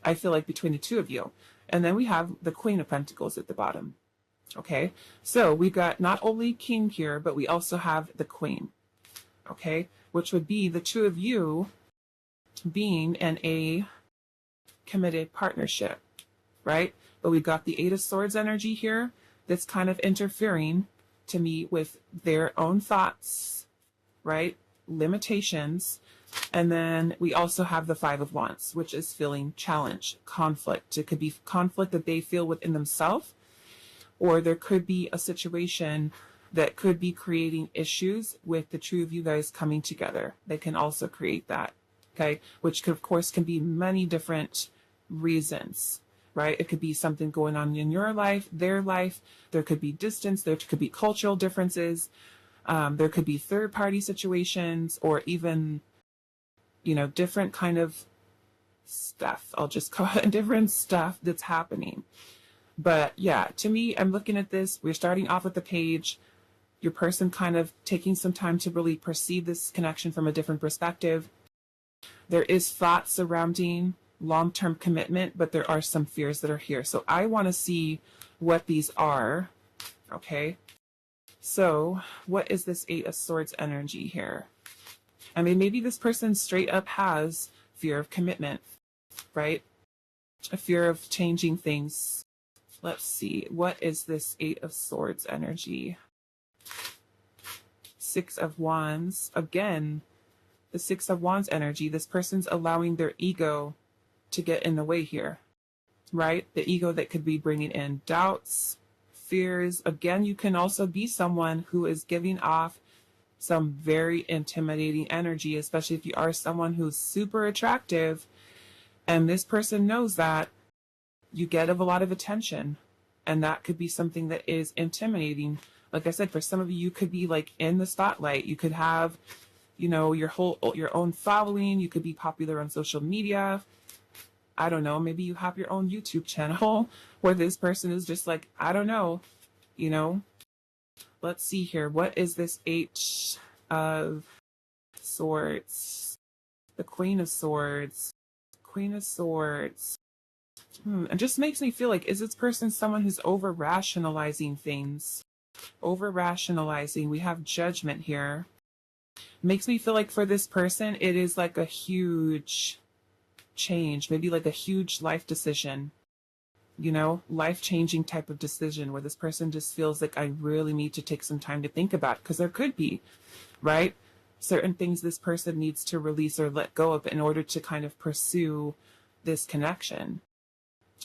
I feel like, between the two of you. And then we have the Queen of Pentacles at the bottom. Okay, so we've got not only King here, but we also have the Queen, okay, which would be the two of you being in a committed partnership, right? But we've got the 8 of Swords energy here that's kind of interfering to me with their own thoughts, right? Limitations. And then we also have the 5 of Wands, which is feeling challenge, conflict. It could be conflict that they feel within themselves, or there could be a situation that could be creating issues with the two of you guys coming together. They can also create that, okay? Which could, of course, can be many different reasons, right? It could be something going on in your life, their life. There could be distance. There could be cultural differences. There could be third-party situations, or even, you know, different kind of stuff. I'll just call it different stuff that's happening. But yeah, to me, I'm looking at this. We're starting off with the page. Your person kind of taking some time to really perceive this connection from a different perspective. There is thoughts surrounding long-term commitment, but there are some fears that are here. So I want to see what these are. Okay. So what is this Eight of Swords energy here? I mean, maybe this person straight up has fear of commitment, right? A fear of changing things. Let's see. What is this Eight of Swords energy? Six of Wands. Again, the Six of Wands energy. This person's allowing their ego to get in the way here, right? The ego that could be bringing in doubts, fears. Again, you can also be someone who is giving off some very intimidating energy, especially if you are someone who's super attractive and this person knows that. You get a lot of attention, and that could be something that is intimidating. Like I said, for some of you, you could be like in the spotlight. You could have, you know, your own following. You could be popular on social media. I don't know, maybe you have your own YouTube channel where this person is just like, I don't know, you know. Let's see here. What is this Eight of Swords? The Queen of Swords. Queen of Swords. It just makes me feel like, is this person someone who's over-rationalizing things? Over-rationalizing. We have Judgment here. Makes me feel like for this person, it is like a huge change, maybe like a huge life decision, you know, life-changing type of decision where this person just feels like, I really need to take some time to think about, because there could be, right, certain things this person needs to release or let go of in order to kind of pursue this connection.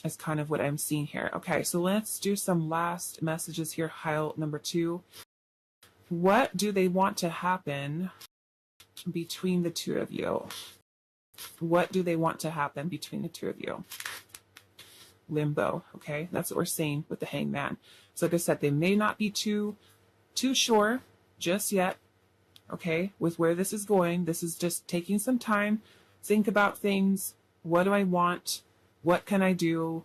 Is kind of what I'm seeing here. Okay, so let's do some last messages here. Pile number 2. What do they want to happen between the two of you? What do they want to happen between the two of you? Limbo. Okay, that's what we're seeing with the Hangman. So like I said, they may not be too sure just yet, okay, with where this is going. This is just taking some time. Think about things. What do I want? What can I do?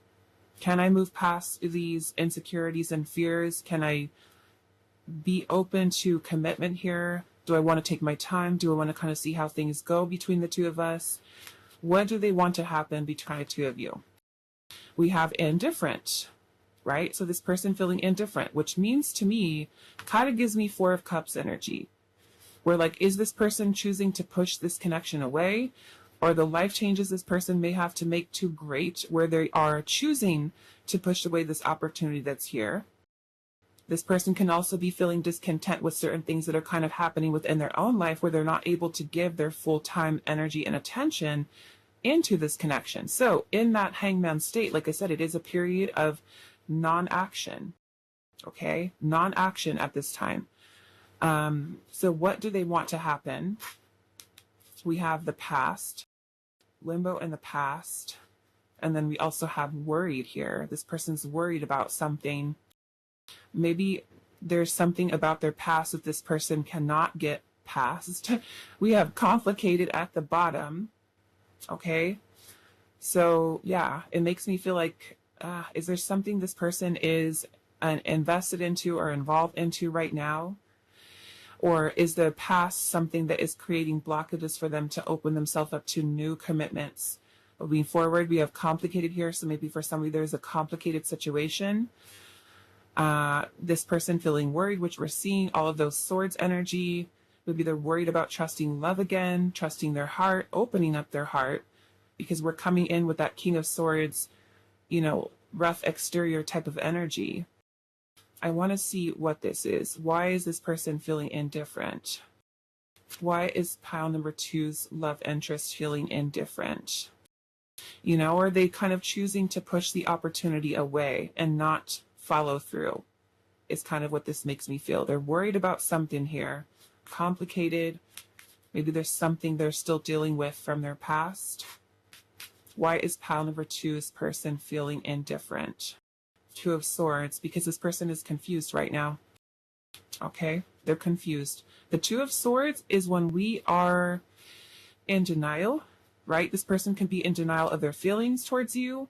Can I move past these insecurities and fears? Can I be open to commitment here? Do I want to take my time? Do I want to kind of see how things go between the two of us? What do they want to happen between the two of you? We have indifferent, right? So this person feeling indifferent, which means to me, kind of gives me Four of Cups energy. Where like, is this person choosing to push this connection away? Or the life changes this person may have to make too great where they are choosing to push away this opportunity that's here. This person can also be feeling discontent with certain things that are kind of happening within their own life where they're not able to give their full-time energy and attention into this connection. So in that Hangman state, like I said, it is a period of non-action. Okay? Non-action at this time. So what do they want to happen? We have the past, limbo in the past, and then we also have worried here. This person's worried about something. Maybe there's something about their past that this person cannot get past. We have complicated at the bottom, okay? So yeah, it makes me feel like, is there something this person is invested into or involved into right now? Or is the past something that is creating blockages for them to open themselves up to new commitments? Moving forward, we have complicated here. So maybe for somebody, there's a complicated situation. This person feeling worried, which we're seeing all of those swords energy. Maybe they're worried about trusting love again, trusting their heart, opening up their heart, because we're coming in with that King of Swords, you know, rough exterior type of energy. I want to see what this is. Why is this person feeling indifferent? Why is pile number 2's love interest feeling indifferent? You know, are they kind of choosing to push the opportunity away and not follow through? is kind of what this makes me feel. They're worried about something here. Complicated. Maybe there's something they're still dealing with from their past. Why is pile number 2's person feeling indifferent? 2 of Swords, because this person is confused right now. Okay, they're confused. The 2 of Swords is when we are in denial, right? This person can be in denial of their feelings towards you.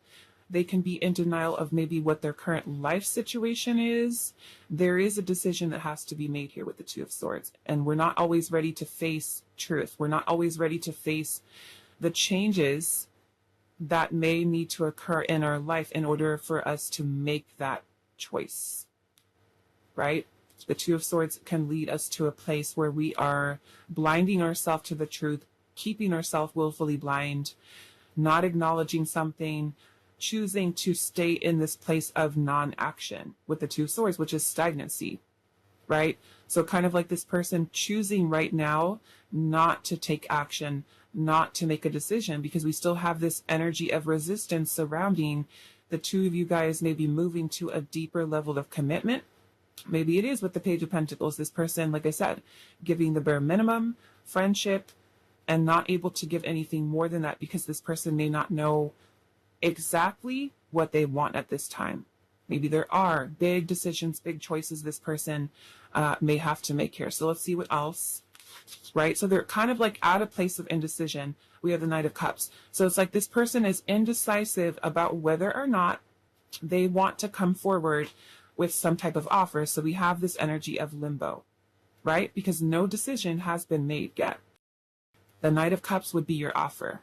They can be in denial of maybe what their current life situation is. There is a decision that has to be made here with the 2 of Swords. And we're not always ready to face truth. We're not always ready to face the changes that may need to occur in our life in order for us to make that choice, right? The 2 of Swords can lead us to a place where we are blinding ourselves to the truth, keeping ourselves willfully blind, not acknowledging something, choosing to stay in this place of non-action with the 2 of Swords, which is stagnancy, right? So kind of like this person choosing right now not to take action, not to make a decision, because we still have this energy of resistance surrounding the 2 of you guys maybe moving to a deeper level of commitment. Maybe it is with the Page of Pentacles, this person, like I said, giving the bare minimum, friendship, and not able to give anything more than that because this person may not know exactly what they want at this time. Maybe there are big decisions, big choices this person may have to make here. So let's see what else, right? So they're kind of like at a place of indecision. We have the Knight of Cups. So it's like this person is indecisive about whether or not they want to come forward with some type of offer. So we have this energy of limbo, right? Because no decision has been made yet. The Knight of Cups would be your offer.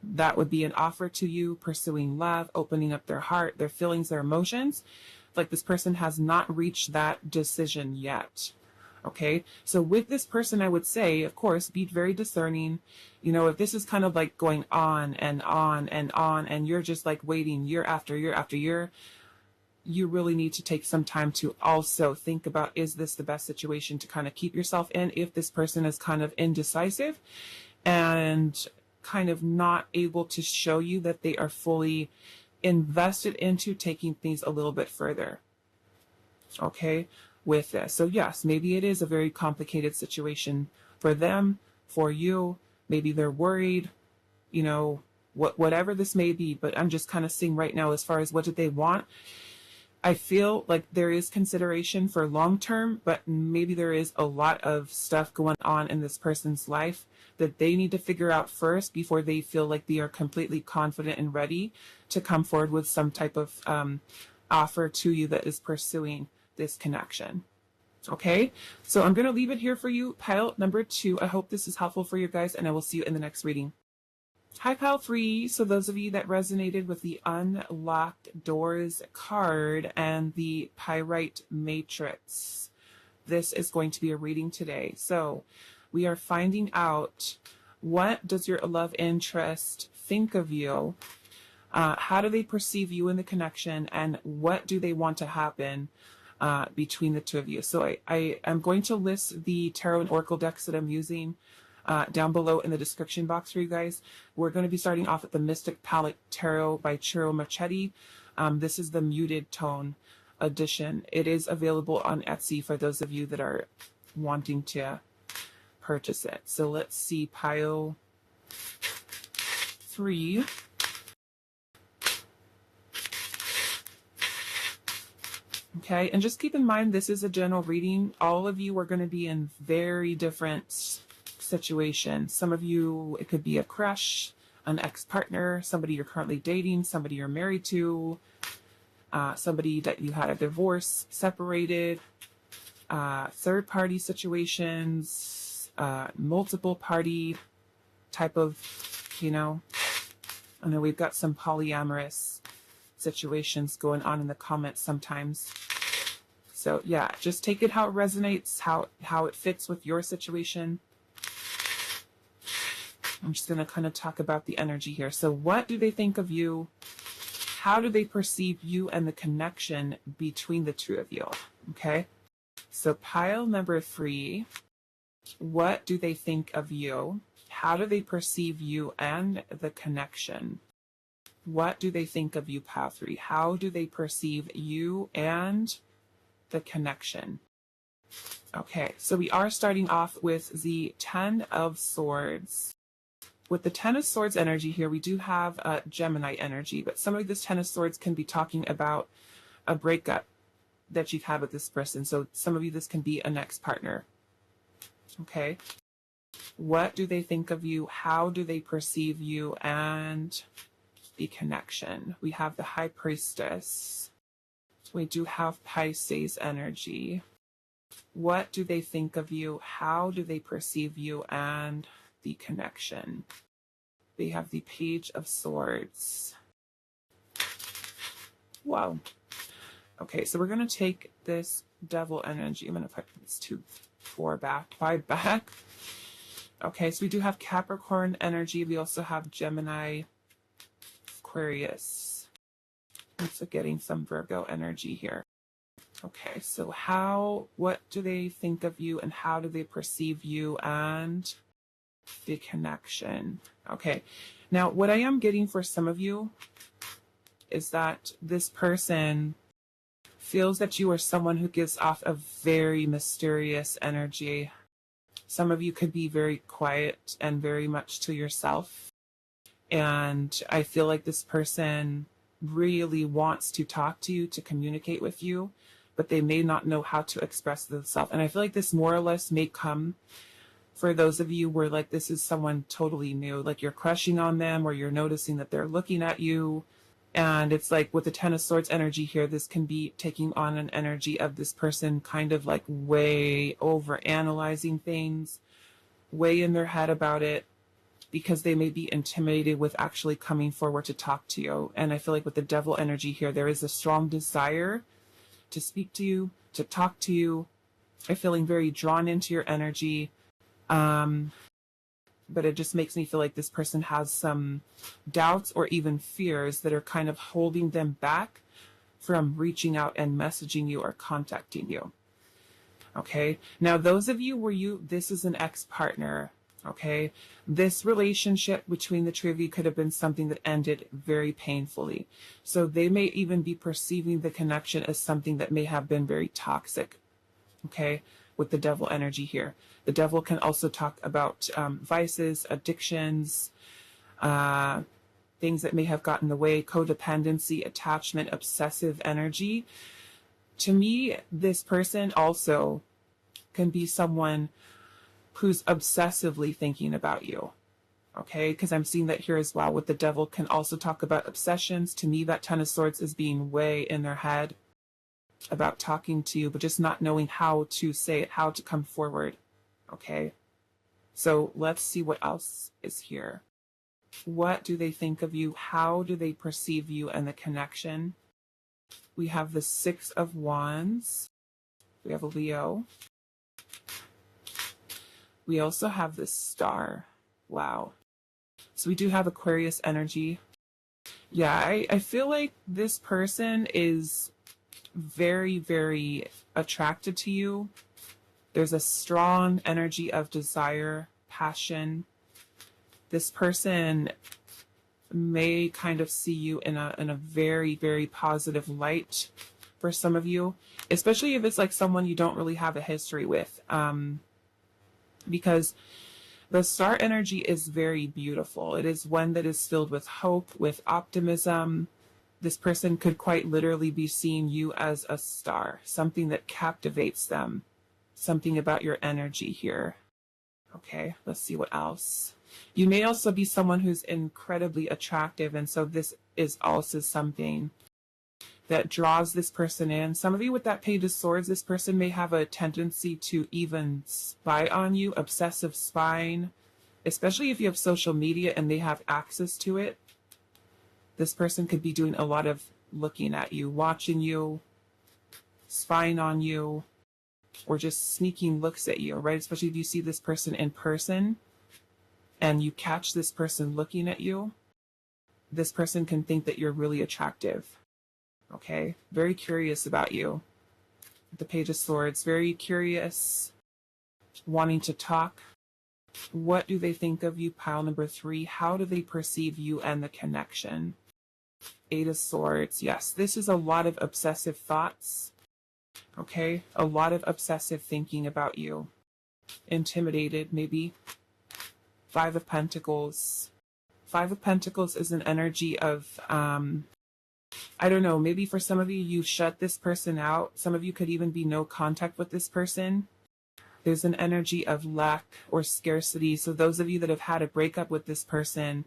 That would be an offer to you, pursuing love, opening up their heart, their feelings, their emotions. Like this person has not reached that decision yet. Okay, so with this person, I would say, of course, be very discerning. You know, if this is kind of like going on and on and on, and you're just like waiting year after year after year, you really need to take some time to also think about, is this the best situation to kind of keep yourself in if this person is kind of indecisive and kind of not able to show you that they are fully invested into taking things a little bit further, okay, with this. So yes, maybe it is a very complicated situation for them, for you. Maybe they're worried, you know, whatever this may be, but I'm just kind of seeing right now as far as what do they want. I feel like there is consideration for long term, but maybe there is a lot of stuff going on in this person's life that they need to figure out first before they feel like they are completely confident and ready to come forward with some type of offer to you that is pursuing this connection. Okay, so I'm going to leave it here for you, pile number 2. I hope this is helpful for you guys, and I will see you in the next reading. Hi, pile 3. So those of you that resonated with the Unlocked Doors card and the Pyrite Matrix, this is going to be a reading today. So we are finding out, what does your love interest think of you? How do they perceive you in the connection? And what do they want to happen between the 2 of you? So I am going to list the tarot and oracle decks that I'm using down below in the description box for you guys. We're going to be starting off at the Mystic Palette Tarot by Chiro Marchetti. This is the muted tone edition. It is available on Etsy for those of you that are wanting to purchase it. So let's see, pile 3. Okay, and just keep in mind, this is a general reading. All of you are going to be in very different situations. Some of you, it could be a crush, an ex-partner, somebody you're currently dating, somebody you're married to, somebody that you had a divorce, separated, third-party situations, multiple party type of, you know, I know we've got some polyamorous situations going on in the comments sometimes. So yeah, just take it how it resonates, how it fits with your situation. I'm just going to kind of talk about the energy here. So what do they think of you? How do they perceive you and the connection between the 2 of you? Okay. So pile number 3, what do they think of you? How do they perceive you and the connection? What do they think of you, pile 3? How do they perceive you and the connection. Okay, so we are starting off with the 10 of Swords. With the 10 of Swords energy here, we do have Gemini energy, but some of this 10 of Swords can be talking about a breakup that you've had with this person. So some of you, this can be an ex-partner. Okay. What do they think of you? How do they perceive you? And the connection. We have the High Priestess. We do have Pisces energy. What do they think of you? How do they perceive you? And the connection. They have the Page of Swords. Wow. Okay, so we're going to take this Devil energy. I'm going to put this 2, 4 back, 5 back. Okay, so we do have Capricorn energy. We also have Gemini, Aquarius. So getting some Virgo energy here. Okay, so what do they think of you and how do they perceive you and the connection? Okay, now what I am getting for some of you is that this person feels that you are someone who gives off a very mysterious energy. Some of you could be very quiet and very much to yourself. And I feel like this person really wants to talk to you, to communicate with you, but they may not know how to express themselves. And I feel like this more or less may come for those of you where like this is someone totally new, like you're crushing on them or you're noticing that they're looking at you. And it's like with the 10 of Swords energy here, this can be taking on an energy of this person kind of like way over analyzing things, way in their head about it, because they may be intimidated with actually coming forward to talk to you. And I feel like with the Devil energy here, there is a strong desire to speak to you, to talk to you. I'm feeling very drawn into your energy. But it just makes me feel like this person has some doubts or even fears that are kind of holding them back from reaching out and messaging you or contacting you. Okay, now those of you where this is an ex-partner, okay, this relationship between the two of you could have been something that ended very painfully. So they may even be perceiving the connection as something that may have been very toxic, okay, with the Devil energy here. The Devil can also talk about vices, addictions, things that may have gotten in the way, codependency, attachment, obsessive energy. To me, this person also can be someone who's obsessively thinking about you, okay? Because I'm seeing that here as well with the Devil can also talk about obsessions. To me, that 10 of Swords is being way in their head about talking to you, but just not knowing how to say it, how to come forward, okay? So let's see what else is here. What do they think of you? How do they perceive you and the connection? We have the 6 of Wands. We have a Leo. We also have this Star. Wow. So we do have Aquarius energy. Yeah, I feel like this person is very, very attracted to you. There's a strong energy of desire, passion. This person may kind of see you in a very, very positive light for some of you, especially if it's like someone you don't really have a history with. Because the Star energy is very beautiful. It is one that is filled with hope, with optimism. This person could quite literally be seeing you as a star, something that captivates them, something about your energy here. Okay, let's see what else. You may also be someone who's incredibly attractive, and so this is also something that draws this person in. Some of you with that Page of Swords, this person may have a tendency to even spy on you, obsessive spying, especially if you have social media and they have access to it. This person could be doing a lot of looking at you, watching you, spying on you, or just sneaking looks at you, right? Especially if you see this person in person and you catch this person looking at you, this person can think that you're really attractive. Okay, very curious about you. The Page of Swords, very curious, wanting to talk. What do they think of you? Pile number 3, how do they perceive you and the connection? 8 of Swords, yes, this is a lot of obsessive thoughts. Okay, a lot of obsessive thinking about you. Intimidated, maybe. Five of Pentacles. Five of Pentacles is an energy of, I don't know, maybe for some of you, you shut this person out. Some of you could even be no contact with this person. There's an energy of lack or scarcity. So those of you that have had a breakup with this person,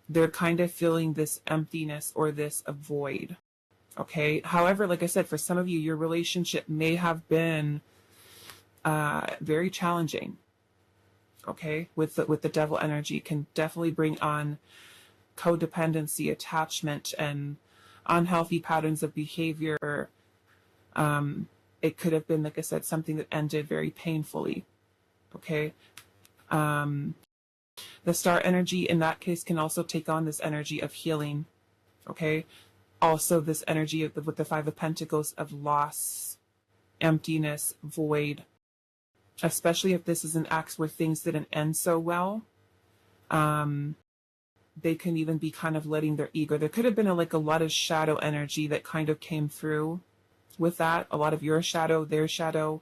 they're kind of feeling this emptiness or this void. Okay. However, like I said, for some of you, your relationship may have been very challenging. Okay. With the devil energy, can definitely bring on codependency, attachment, and unhealthy patterns of behavior. It could have been, like I said, something that ended very painfully. Okay. The star energy in that case can also take on this energy of healing. Okay. Also this energy of with the Five of Pentacles of loss, emptiness, void, especially if this is an axe where things didn't end so well. They can even be kind of letting their ego. There could have been like a lot of shadow energy that kind of came through with that. A lot of your shadow, their shadow.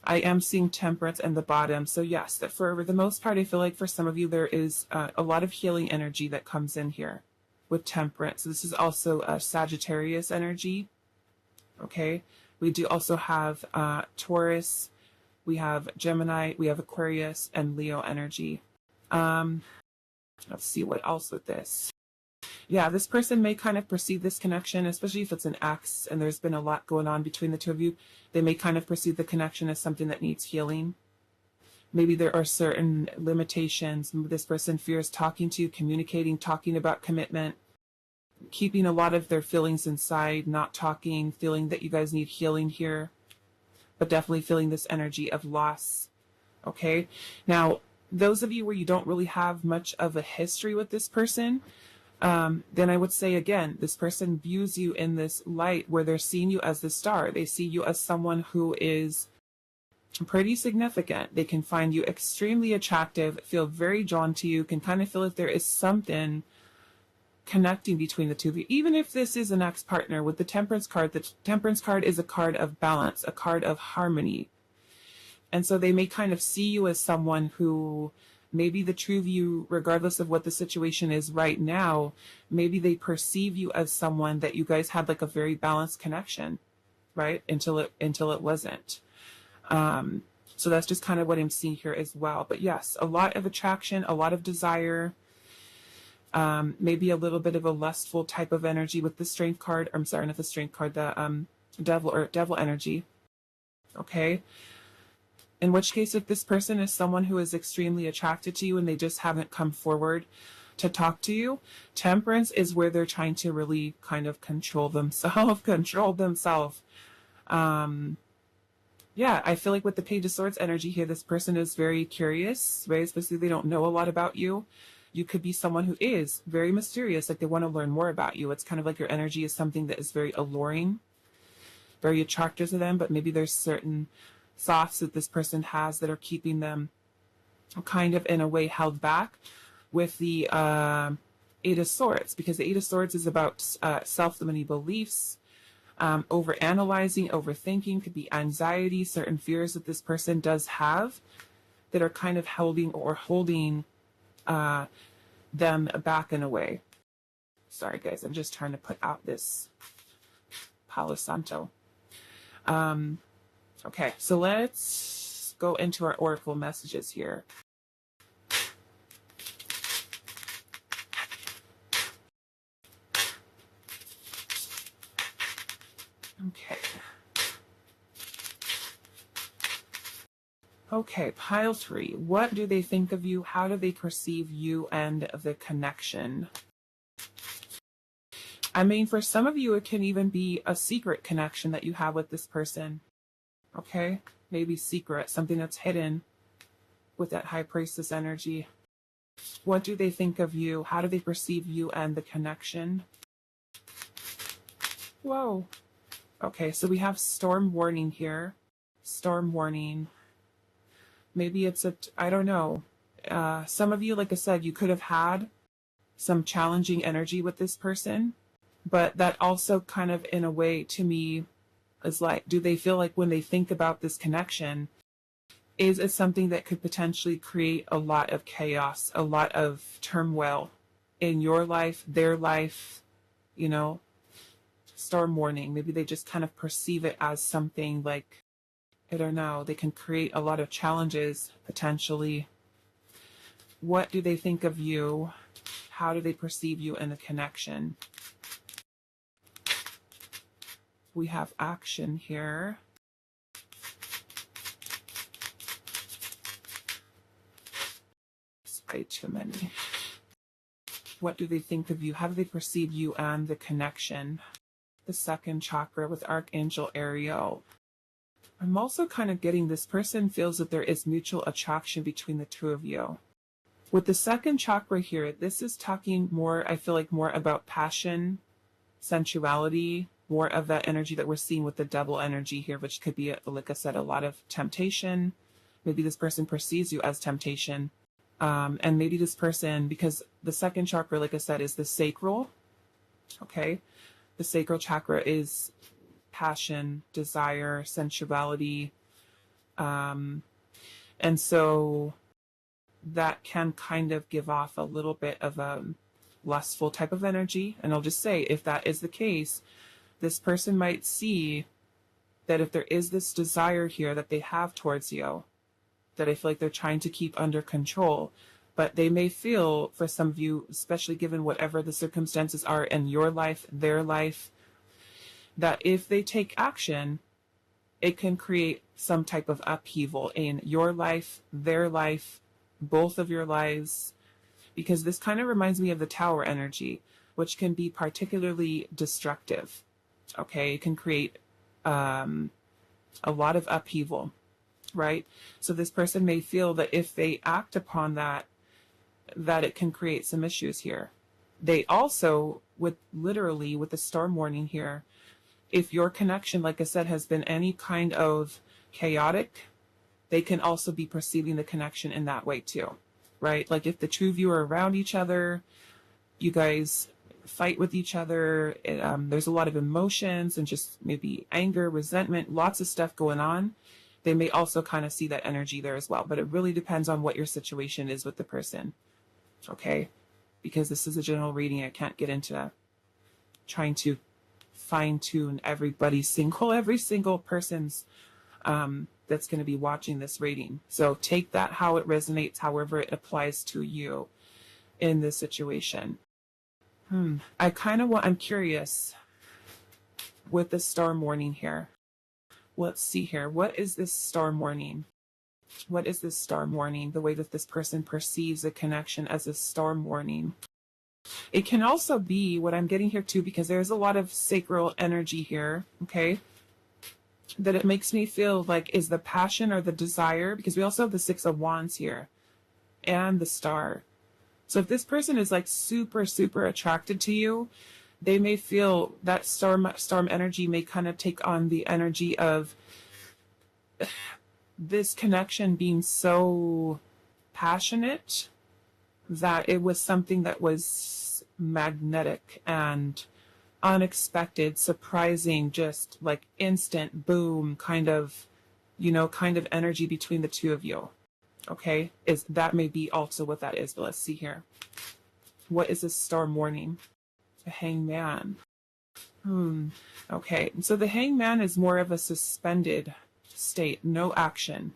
I am seeing Temperance in the bottom. So yes, that for the most part, I feel like for some of you, there is a lot of healing energy that comes in here with Temperance. So this is also a Sagittarius energy. Okay. We do also have Taurus. We have Gemini. We have Aquarius and Leo energy. Let's see what else with this. Yeah, this person may kind of perceive this connection, especially if it's an ex and there's been a lot going on between the two of you. They may kind of perceive the connection as something that needs healing. Maybe there are certain limitations. This person fears talking to you, communicating, talking about commitment, keeping a lot of their feelings inside, not talking, feeling that you guys need healing here, but definitely feeling this energy of loss. Okay. Now, those of you where you don't really have much of a history with this person, then I would say again, this person views you in this light where they're seeing you as the star. They see you as someone who is pretty significant. They can find you extremely attractive, feel very drawn to you, can kind of feel like there is something connecting between the two of you. Even if this is an ex-partner, with the Temperance card is a card of balance, a card of harmony. And so they may kind of see you as someone who maybe the true view, regardless of what the situation is right now, maybe they perceive you as someone that you guys had like a very balanced connection, right? Until it wasn't. So that's just kind of what I'm seeing here as well. But yes, a lot of attraction, a lot of desire, maybe a little bit of a lustful type of energy with the Strength card. I'm sorry, not the Strength card, the devil energy. Okay. In which case, if this person is someone who is extremely attracted to you and they just haven't come forward to talk to you, Temperance is where they're trying to really kind of control themselves. Yeah, I feel like with the Page of Swords energy here, this person is very curious, right? Especially if they don't know a lot about you. You could be someone who is very mysterious, like they want to learn more about you. It's kind of like your energy is something that is very alluring, very attractive to them, but maybe there's certain thoughts that this person has that are keeping them kind of in a way held back with the Eight of Swords, because the Eight of Swords is about self-limiting beliefs, over-analyzing, overthinking, could be anxiety, certain fears that this person does have that are kind of holding them back in a way. Sorry guys, I'm just trying to put out this Palo Santo. Okay, so let's go into our oracle messages here. Okay. Okay, pile 3. What do they think of you? How do they perceive you and the connection? I mean, for some of you, it can even be a secret connection that you have with this person. Okay, maybe secret, something that's hidden with that High Priestess energy. What do they think of you? How do they perceive you and the connection? Whoa. Okay, so we have storm warning here. Storm warning. Maybe it's I don't know. Some of you, like I said, you could have had some challenging energy with this person, but that also kind of, in a way, to me, is like, do they feel like when they think about this connection, is it something that could potentially create a lot of chaos, a lot of turmoil in your life, their life, you know? Storm warning. Maybe they just kind of perceive it as something like, I don't know, they can create a lot of challenges potentially. What do they think of you? How do they perceive you in the connection? We have action here. It's way too many. What do they think of you? How do they perceive you and the connection? The second chakra with Archangel Ariel. I'm also kind of getting this person feels that there is mutual attraction between the two of you. With the second chakra here, this is talking more, I feel like more about passion, sensuality, more of that energy that we're seeing with the double energy here, which could be, like I said, a lot of temptation. Maybe this person perceives you as temptation. And maybe this person, because the second chakra, like I said, is the sacral. Okay. The sacral chakra is passion, desire, sensuality. And so that can kind of give off a little bit of a lustful type of energy. And I'll just say, if that is the case, this person might see that if there is this desire here that they have towards you, that I feel like they're trying to keep under control, but they may feel, for some of you, especially given whatever the circumstances are in your life, their life, that if they take action, it can create some type of upheaval in your life, their life, both of your lives, because this kind of reminds me of the Tower energy, which can be particularly destructive. Okay, it can create a lot of upheaval, right? So this person may feel that if they act upon that, that it can create some issues here. They also, with literally with the storm warning here, if your connection, like I said, has been any kind of chaotic, they can also be perceiving the connection in that way too, right? Like if the two of you are around each other, you guys fight with each other, there's a lot of emotions and just maybe anger, resentment, lots of stuff going on. They may also kind of see that energy there as well, but it really depends on what your situation is with the person, okay? Because this is a general reading, I can't get into trying to fine-tune every single person's that's going to be watching this reading. So take that how it resonates, however it applies to you in this situation. I'm curious with the storm warning here. Let's see here. What is this storm warning? What is this storm warning? The way that this person perceives a connection as a storm warning. It can also be what I'm getting here too, because there's a lot of sacral energy here, okay? That it makes me feel like is the passion or the desire, because we also have the Six of Wands here and the Star. So if this person is like super, super attracted to you, they may feel that storm energy may kind of take on the energy of this connection being so passionate that it was something that was magnetic and unexpected, surprising, just like instant boom kind of, kind of energy between the two of you. Okay, that may be also what that is, but let's see here. What is this storm warning? The Hangman. Okay, so the Hangman is more of a suspended state, no action,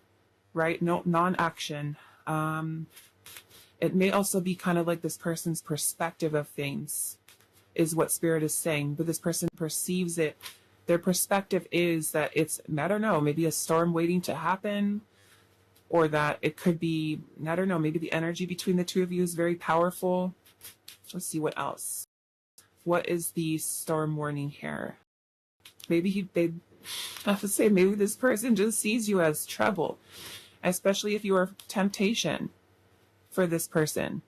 right? No non-action. It may also be kind of like this person's perspective of things is what Spirit is saying, but this person perceives it. Their perspective is that it's, I don't know, maybe a storm waiting to happen, or that it could be, I don't know, maybe the energy between the two of you is very powerful. Let's see what else. What is the storm warning here? Maybe they have to say, maybe this person just sees you as trouble, especially if you are temptation for this person,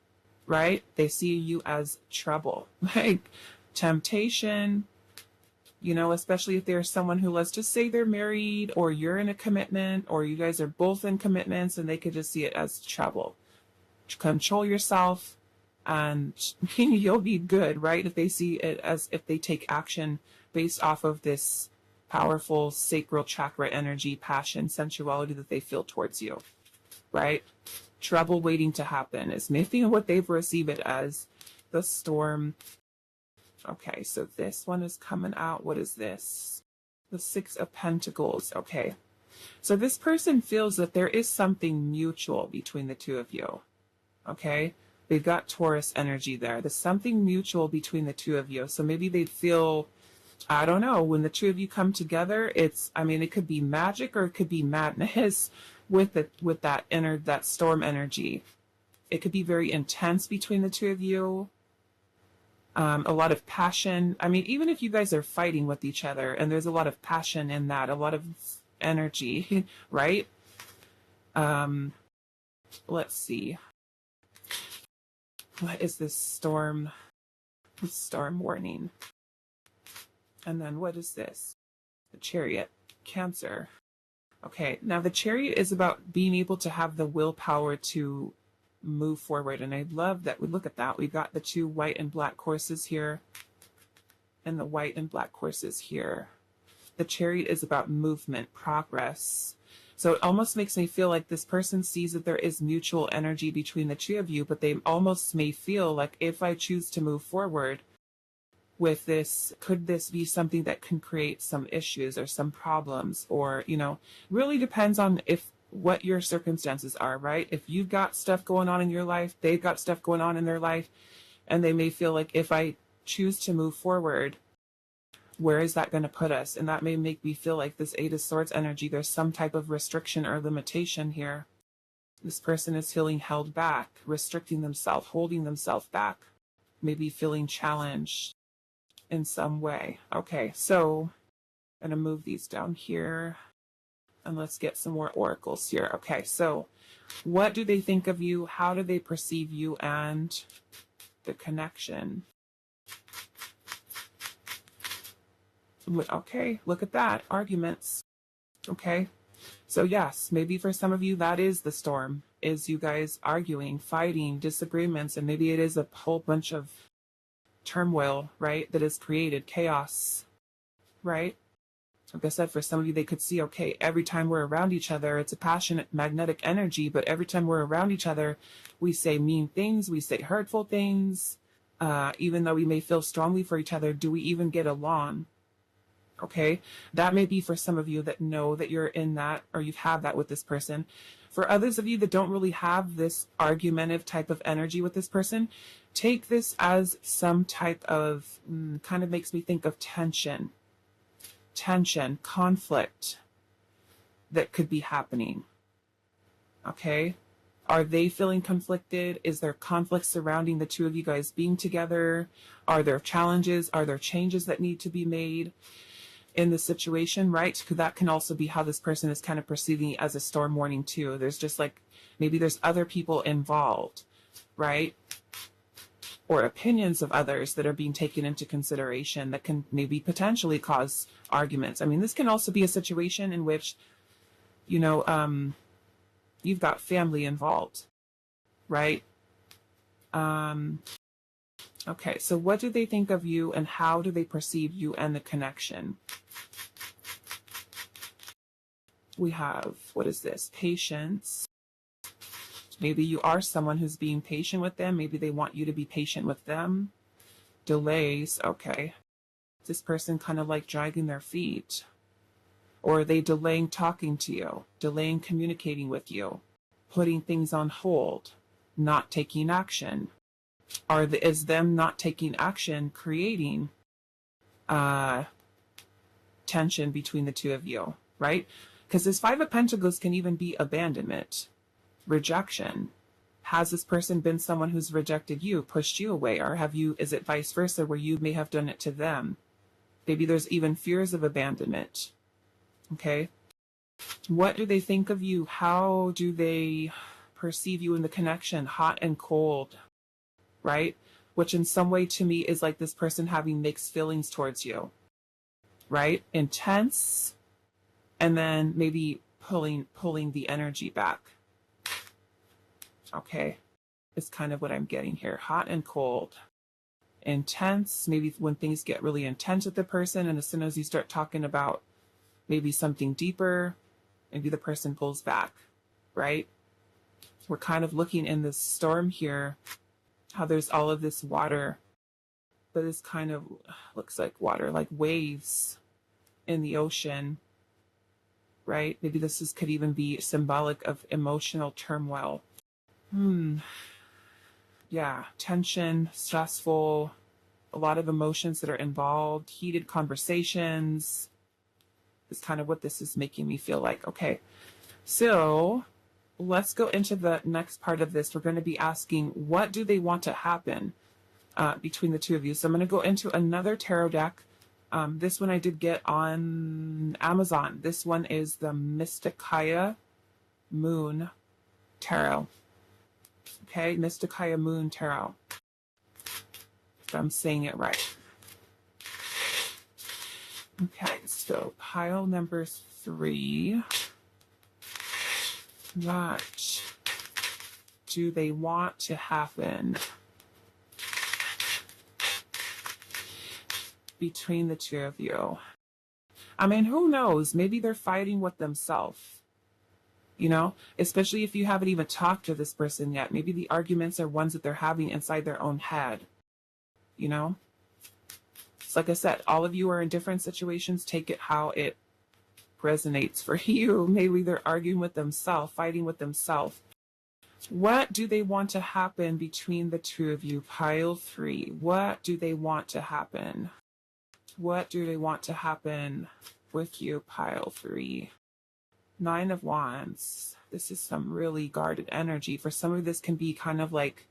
right? They see you as trouble, like temptation, especially if there's someone who, let's just say they're married or you're in a commitment or you guys are both in commitments, and they could just see it as trouble. Control yourself and you'll be good, right? If they see it as, if they take action based off of this powerful sacral chakra energy, passion, sensuality that they feel towards you, right? Trouble waiting to happen is maybe what they've received it as. The storm. Okay, so this one is coming out. What is this? The Six of Pentacles. Okay. So this person feels that there is something mutual between the two of you. Okay? They've got Taurus energy there. There's something mutual between the two of you. So maybe they feel, I don't know, when the two of you come together, it's, I mean, it could be magic or it could be madness with that storm energy. It could be very intense between the two of you. A lot of passion. I mean, even if you guys are fighting with each other and there's a lot of passion in that, a lot of energy, right? Let's see. What is this storm? Storm warning. And then what is this? The Chariot. Cancer. Okay, now the Chariot is about being able to have the willpower to move forward. And I love that we look at that. We've got the two white and black horses here and the white and black horses here. The Chariot is about movement, progress. So it almost makes me feel like this person sees that there is mutual energy between the two of you, but they almost may feel like if I choose to move forward with this, could this be something that can create some issues or some problems, or, you know, really depends on what your circumstances are, right? If you've got stuff going on in your life, they've got stuff going on in their life, and they may feel like if I choose to move forward, where is that going to put us? And that may make me feel like this Eight of Swords energy, there's some type of restriction or limitation here. This person is feeling held back, restricting themselves, holding themselves back, maybe feeling challenged in some way. Okay, so I'm going to move these down here. And let's get some more oracles here. Okay, so what do they think of you? How do they perceive you and the connection? Okay, look at that. Arguments. Okay, so yes, maybe for some of you that is the storm, is you guys arguing, fighting, disagreements, and maybe it is a whole bunch of turmoil, right, that is created, chaos, right? Like I said, for some of you, they could see, okay, every time we're around each other, it's a passionate magnetic energy, but every time we're around each other, we say mean things, we say hurtful things, even though we may feel strongly for each other, do we even get along? Okay, that may be for some of you that know that you're in that, or you've had that with this person. For others of you that don't really have this argumentative type of energy with this person, take this as some type of, kind of makes me think of tension, conflict that could be happening. Okay, are they feeling conflicted? Is there conflict surrounding the two of you guys being together? Are there challenges? Are there changes that need to be made in the situation, right? Because that can also be how this person is kind of perceiving it as a storm warning too. There's just like, maybe there's other people involved, right? Or opinions of others that are being taken into consideration that can maybe potentially cause arguments. I mean, this can also be a situation in which, you know, you've got family involved, right? Okay, so what do they think of you and how do they perceive you and the connection? We have, what is this? Patience. Maybe you are someone who's being patient with them. Maybe they want you to be patient with them. Delays. Okay. This person kind of like dragging their feet. Or are they delaying talking to you? Delaying communicating with you? Putting things on hold? Not taking action? Is them not taking action creating tension between the two of you, right? Because this Five of Pentacles can even be abandonment, rejection. Has this person been someone who's rejected you, pushed you away, or is it vice versa where you may have done it to them? Maybe there's even fears of abandonment. Okay. What do they think of you? How do they perceive you in the connection? Hot and cold, right? Which in some way to me is like this person having mixed feelings towards you, right? Intense, and then maybe pulling the energy back. Okay, it's kind of what I'm getting here. Hot and cold. Intense, maybe when things get really intense with the person, and as soon as you start talking about maybe something deeper, maybe the person pulls back, right? We're kind of looking in this storm here, how there's all of this water, but this kind of looks like water, like waves in the ocean, right? Maybe could even be symbolic of emotional turmoil. Yeah, tension, stressful, a lot of emotions that are involved, heated conversations is kind of what this is making me feel like. Okay, so let's go into the next part of this. We're going to be asking, what do they want to happen between the two of you? So I'm going to go into another tarot deck. This one I did get on Amazon. This one is the Mysticaya Moon Tarot. Okay, Mysticaya Moon Tarot. If I'm saying it right. Okay, so pile number 3. What do they want to happen between the two of you? I mean, who knows? Maybe they're fighting with themselves, you know, especially if you haven't even talked to this person yet. Maybe the arguments are ones that they're having inside their own head, you know? It's like I said, all of you are in different situations. Take it how it resonates for you. Maybe they're arguing with themselves, fighting with themselves. What do they want to happen between the two of you? Pile 3. What do they want to happen? What do they want to happen with you? Pile 3. 9 of Wands. This is some really guarded energy. For some of this can be kind of like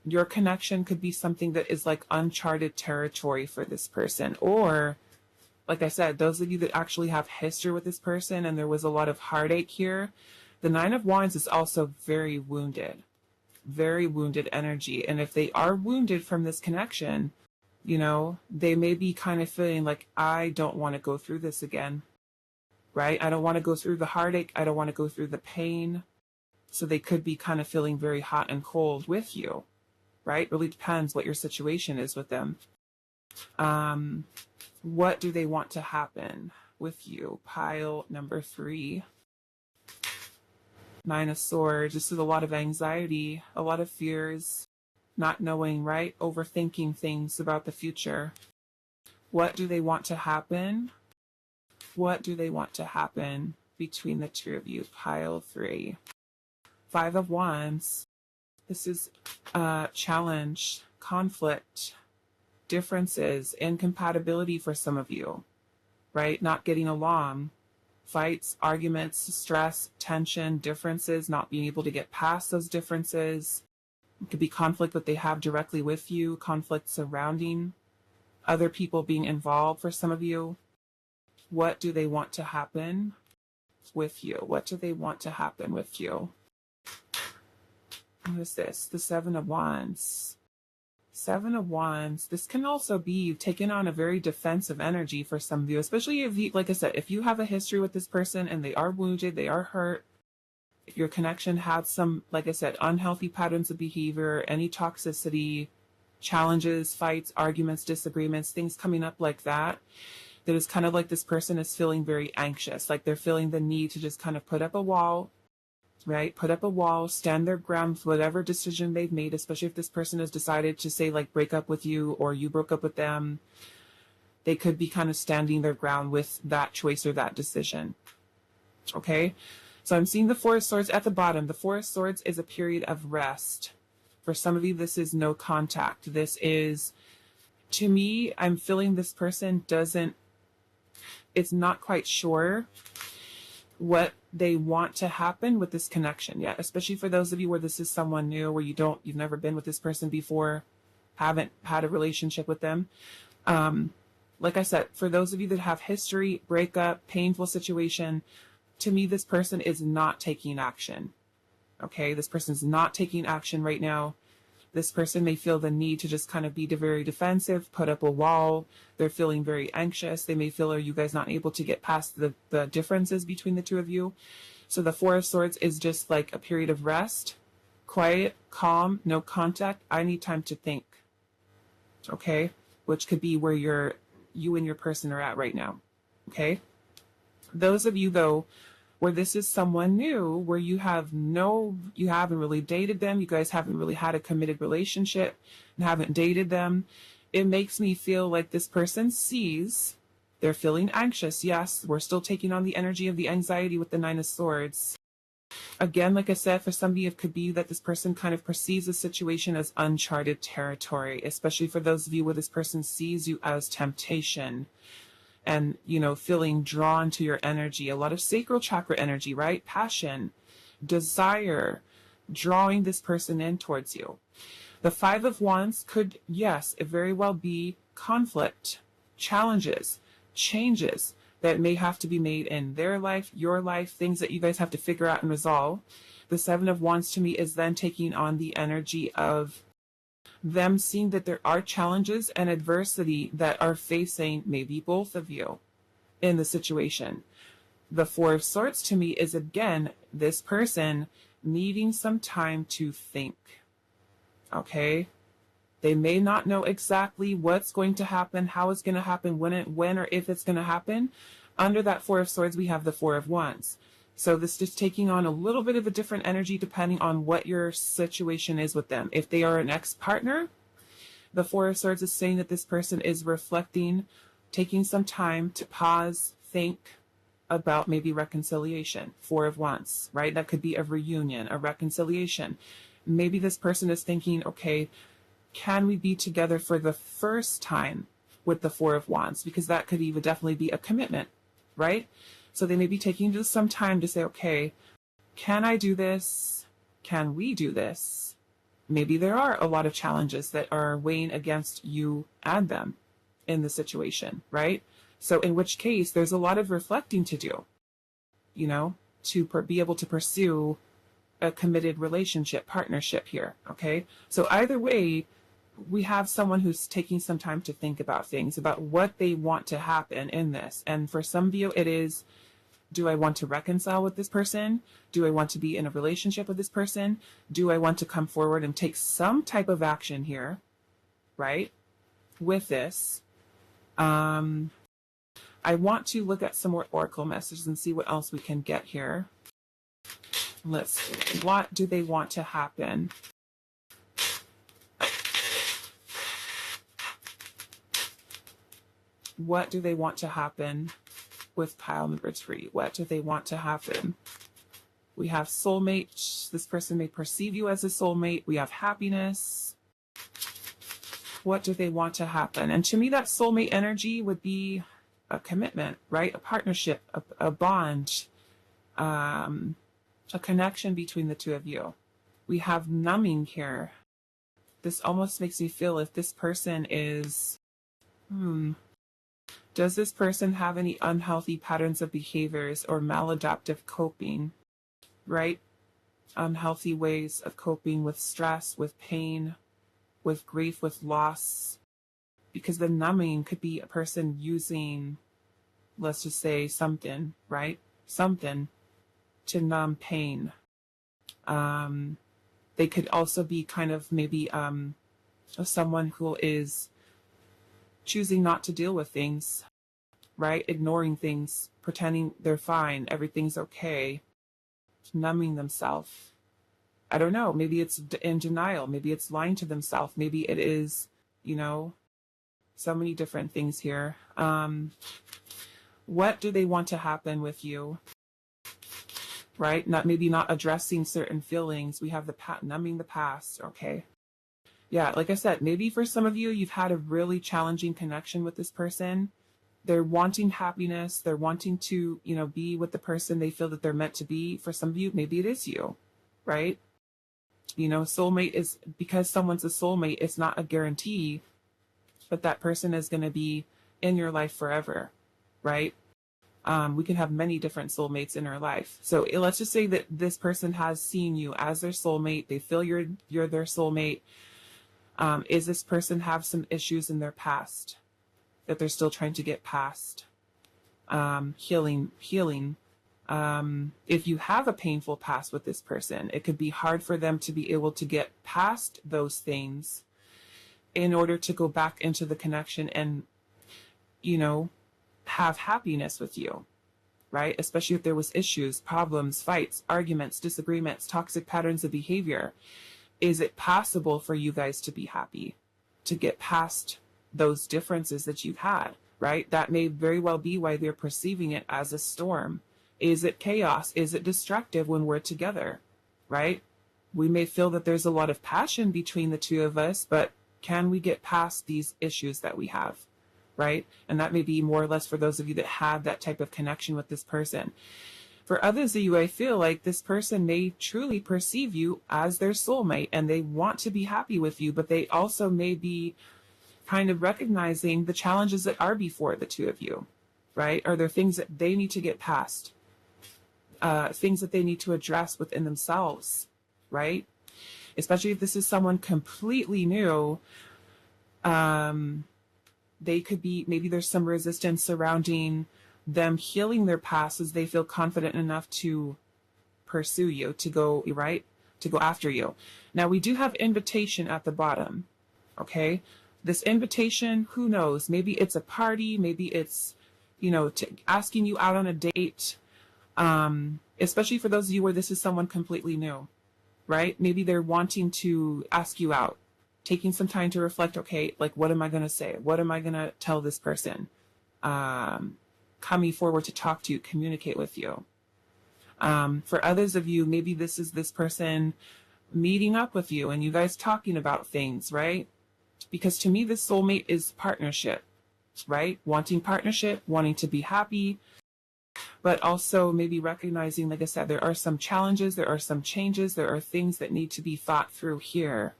your connection could be something that is like uncharted territory for this person, or like I said, those of you that actually have history with this person and there was a lot of heartache here, the 9 of Wands is also very wounded energy. And if they are wounded from this connection, you know, they may be kind of feeling like, I don't want to go through this again, right? I don't want to go through the heartache. I don't want to go through the pain. So they could be kind of feeling very hot and cold with you, right? Really depends what your situation is with them. What do they want to happen with you? Pile number 3. 9 of Swords. This is a lot of anxiety, a lot of fears, not knowing, right? Overthinking things about the future. What do they want to happen? What do they want to happen between the two of you? Pile 3. 5 of Wands. This is challenge, conflict, differences, incompatibility for some of you, right? Not getting along, fights, arguments, stress, tension, differences, not being able to get past those differences. It could be conflict that they have directly with you, conflict surrounding other people being involved for some of you. What do they want to happen with you? What do they want to happen with you? What is this? The 7 of Wands. 7 of Wands. This can also be taken on a very defensive energy for some of you, especially if you, like I said, if you have a history with this person and they are wounded, they are hurt, if your connection had some, like I said, unhealthy patterns of behavior, any toxicity, challenges, fights, arguments, disagreements, things coming up like that, that is kind of like this person is feeling very anxious, like they're feeling the need to just kind of put up a wall, right? Put up a wall, stand their ground, whatever decision they've made, especially if this person has decided to say like break up with you or you broke up with them. They could be kind of standing their ground with that choice or that decision. Okay? So I'm seeing the 4 of Swords at the bottom. The 4 of Swords is a period of rest. For some of you, this is no contact. This is, to me, I'm feeling this person it's not quite sure what they want to happen with this connection yet, especially for those of you where this is someone new, where you've never been with this person before, haven't had a relationship with them. Like I said, for those of you that have history, breakup, painful situation, to me, this person is not taking action. Okay, this person is not taking action right now. This person may feel the need to just kind of be very defensive, put up a wall. They're feeling very anxious. They may feel, are you guys not able to get past the differences between the two of you? So the 4 of Swords is just like a period of rest, quiet, calm, no contact. I need time to think. Okay, which could be where you and your person are at right now. Okay, Those of you though, where this is someone new, where you haven't really dated them, you guys haven't really had a committed relationship and haven't dated them, it makes me feel like this person sees they're feeling anxious. Yes, we're still taking on the energy of the anxiety with the Nine of Swords. Again, like I said, for some of you, it could be that this person kind of perceives the situation as uncharted territory, especially for those of you where this person sees you as temptation and, feeling drawn to your energy. A lot of sacral chakra energy, right? Passion, desire, drawing this person in towards you. The Five of Wands could, yes, it very well be conflict, challenges, changes that may have to be made in their life, your life, things that you guys have to figure out and resolve. The Seven of Wands to me is then taking on the energy of them seeing that there are challenges and adversity that are facing maybe both of you in the situation. The Four of Swords to me is, again, this person needing some time to think. Okay? They may not know exactly what's going to happen, how it's going to happen, when or if it's going to happen. Under that Four of Swords, we have the Four of Wands. So this is taking on a little bit of a different energy depending on what your situation is with them. If they are an ex-partner, the Four of Swords is saying that this person is reflecting, taking some time to pause, think about maybe reconciliation. Four of Wands, right? That could be a reunion, a reconciliation. Maybe this person is thinking, okay, can we be together for the first time with the Four of Wands? Because that could even definitely be a commitment, right? So they may be taking just some time to say, okay, can I do this? Can we do this? Maybe there are a lot of challenges that are weighing against you and them in the situation, right? So in which case, there's a lot of reflecting to do, to be able to pursue a committed relationship, partnership here, okay? So either way, we have someone who's taking some time to think about things, about what they want to happen in this. And for some of you, it is, do I want to reconcile with this person? Do I want to be in a relationship with this person? Do I want to come forward and take some type of action here, right? With this. I want to look at some more oracle messages and see what else we can get here. Let's see. What do they want to happen? What do they want to happen with pile number 3? What do they want to happen? We have soulmate. This person may perceive you as a soulmate. We have happiness. What do they want to happen? And to me, that soulmate energy would be a commitment, right? A partnership, a bond, a connection between the two of you. We have numbing here. This almost makes me feel if this person is, does this person have any unhealthy patterns of behaviors or maladaptive coping, right? Unhealthy ways of coping with stress, with pain, with grief, with loss. Because the numbing could be a person using, let's just say something, right? Something to numb pain. They could also be kind of maybe someone who is choosing not to deal with things, right? Ignoring things, pretending they're fine, everything's okay, numbing themselves. I don't know, maybe it's in denial, maybe it's lying to themselves, maybe it is, so many different things here. What do they want to happen with you? Right? Maybe not addressing certain feelings. We have the numbing the past, okay? Yeah, like I said, maybe for some of you, you've had a really challenging connection with this person. They're wanting happiness. They're wanting to, be with the person they feel that they're meant to be. For some of you, maybe it is you, right? Soulmate is, because someone's a soulmate, it's not a guarantee, but that person is going to be in your life forever, right? We can have many different soulmates in our life. So let's just say that this person has seen you as their soulmate. They feel you're their soulmate. Is this person have some issues in their past that they're still trying to get past? Healing. If you have a painful past with this person, it could be hard for them to be able to get past those things in order to go back into the connection and, have happiness with you, right? Especially if there was issues, problems, fights, arguments, disagreements, toxic patterns of behavior. Is it possible for you guys to be happy, to get past those differences that you've had, right? That may very well be why they're perceiving it as a storm. Is it chaos? Is it destructive when we're together, right? We may feel that there's a lot of passion between the two of us, but can we get past these issues that we have, right? And that may be more or less for those of you that have that type of connection with this person. For others of you, I feel like this person may truly perceive you as their soulmate and they want to be happy with you, but they also may be kind of recognizing the challenges that are before the two of you, right? Are there things that they need to get past? Things that they need to address within themselves, right? Especially if this is someone completely new, they could be, maybe there's some resistance surrounding them healing their past as they feel confident enough to pursue you, to go, right? To go after you. Now we do have invitation at the bottom, okay? This invitation, who knows? Maybe it's a party, maybe it's, you know, asking you out on a date, especially for those of you where this is someone completely new, right? Maybe they're wanting to ask you out, taking some time to reflect, okay, like, what am I going to say? What am I going to tell this person? Coming forward to talk to you, communicate with you. For others of you, maybe this is this person meeting up with you and you guys talking about things, right? Because to me, this soulmate is partnership, right? Wanting partnership, wanting to be happy, but also maybe recognizing, like I said, there are some challenges, there are some changes, there are things that need to be thought through here,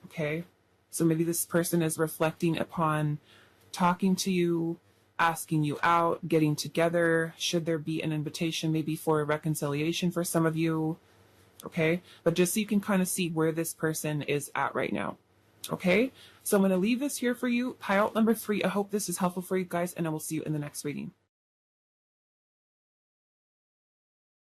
okay? So maybe this person is reflecting upon talking to you, asking you out, getting together. Should there be an invitation maybe for a reconciliation for some of you, okay? But just so you can kind of see where this person is at right now, okay? So I'm going to leave this here for you. Pile number 3. I hope this is helpful for you guys, and I will see you in the next reading.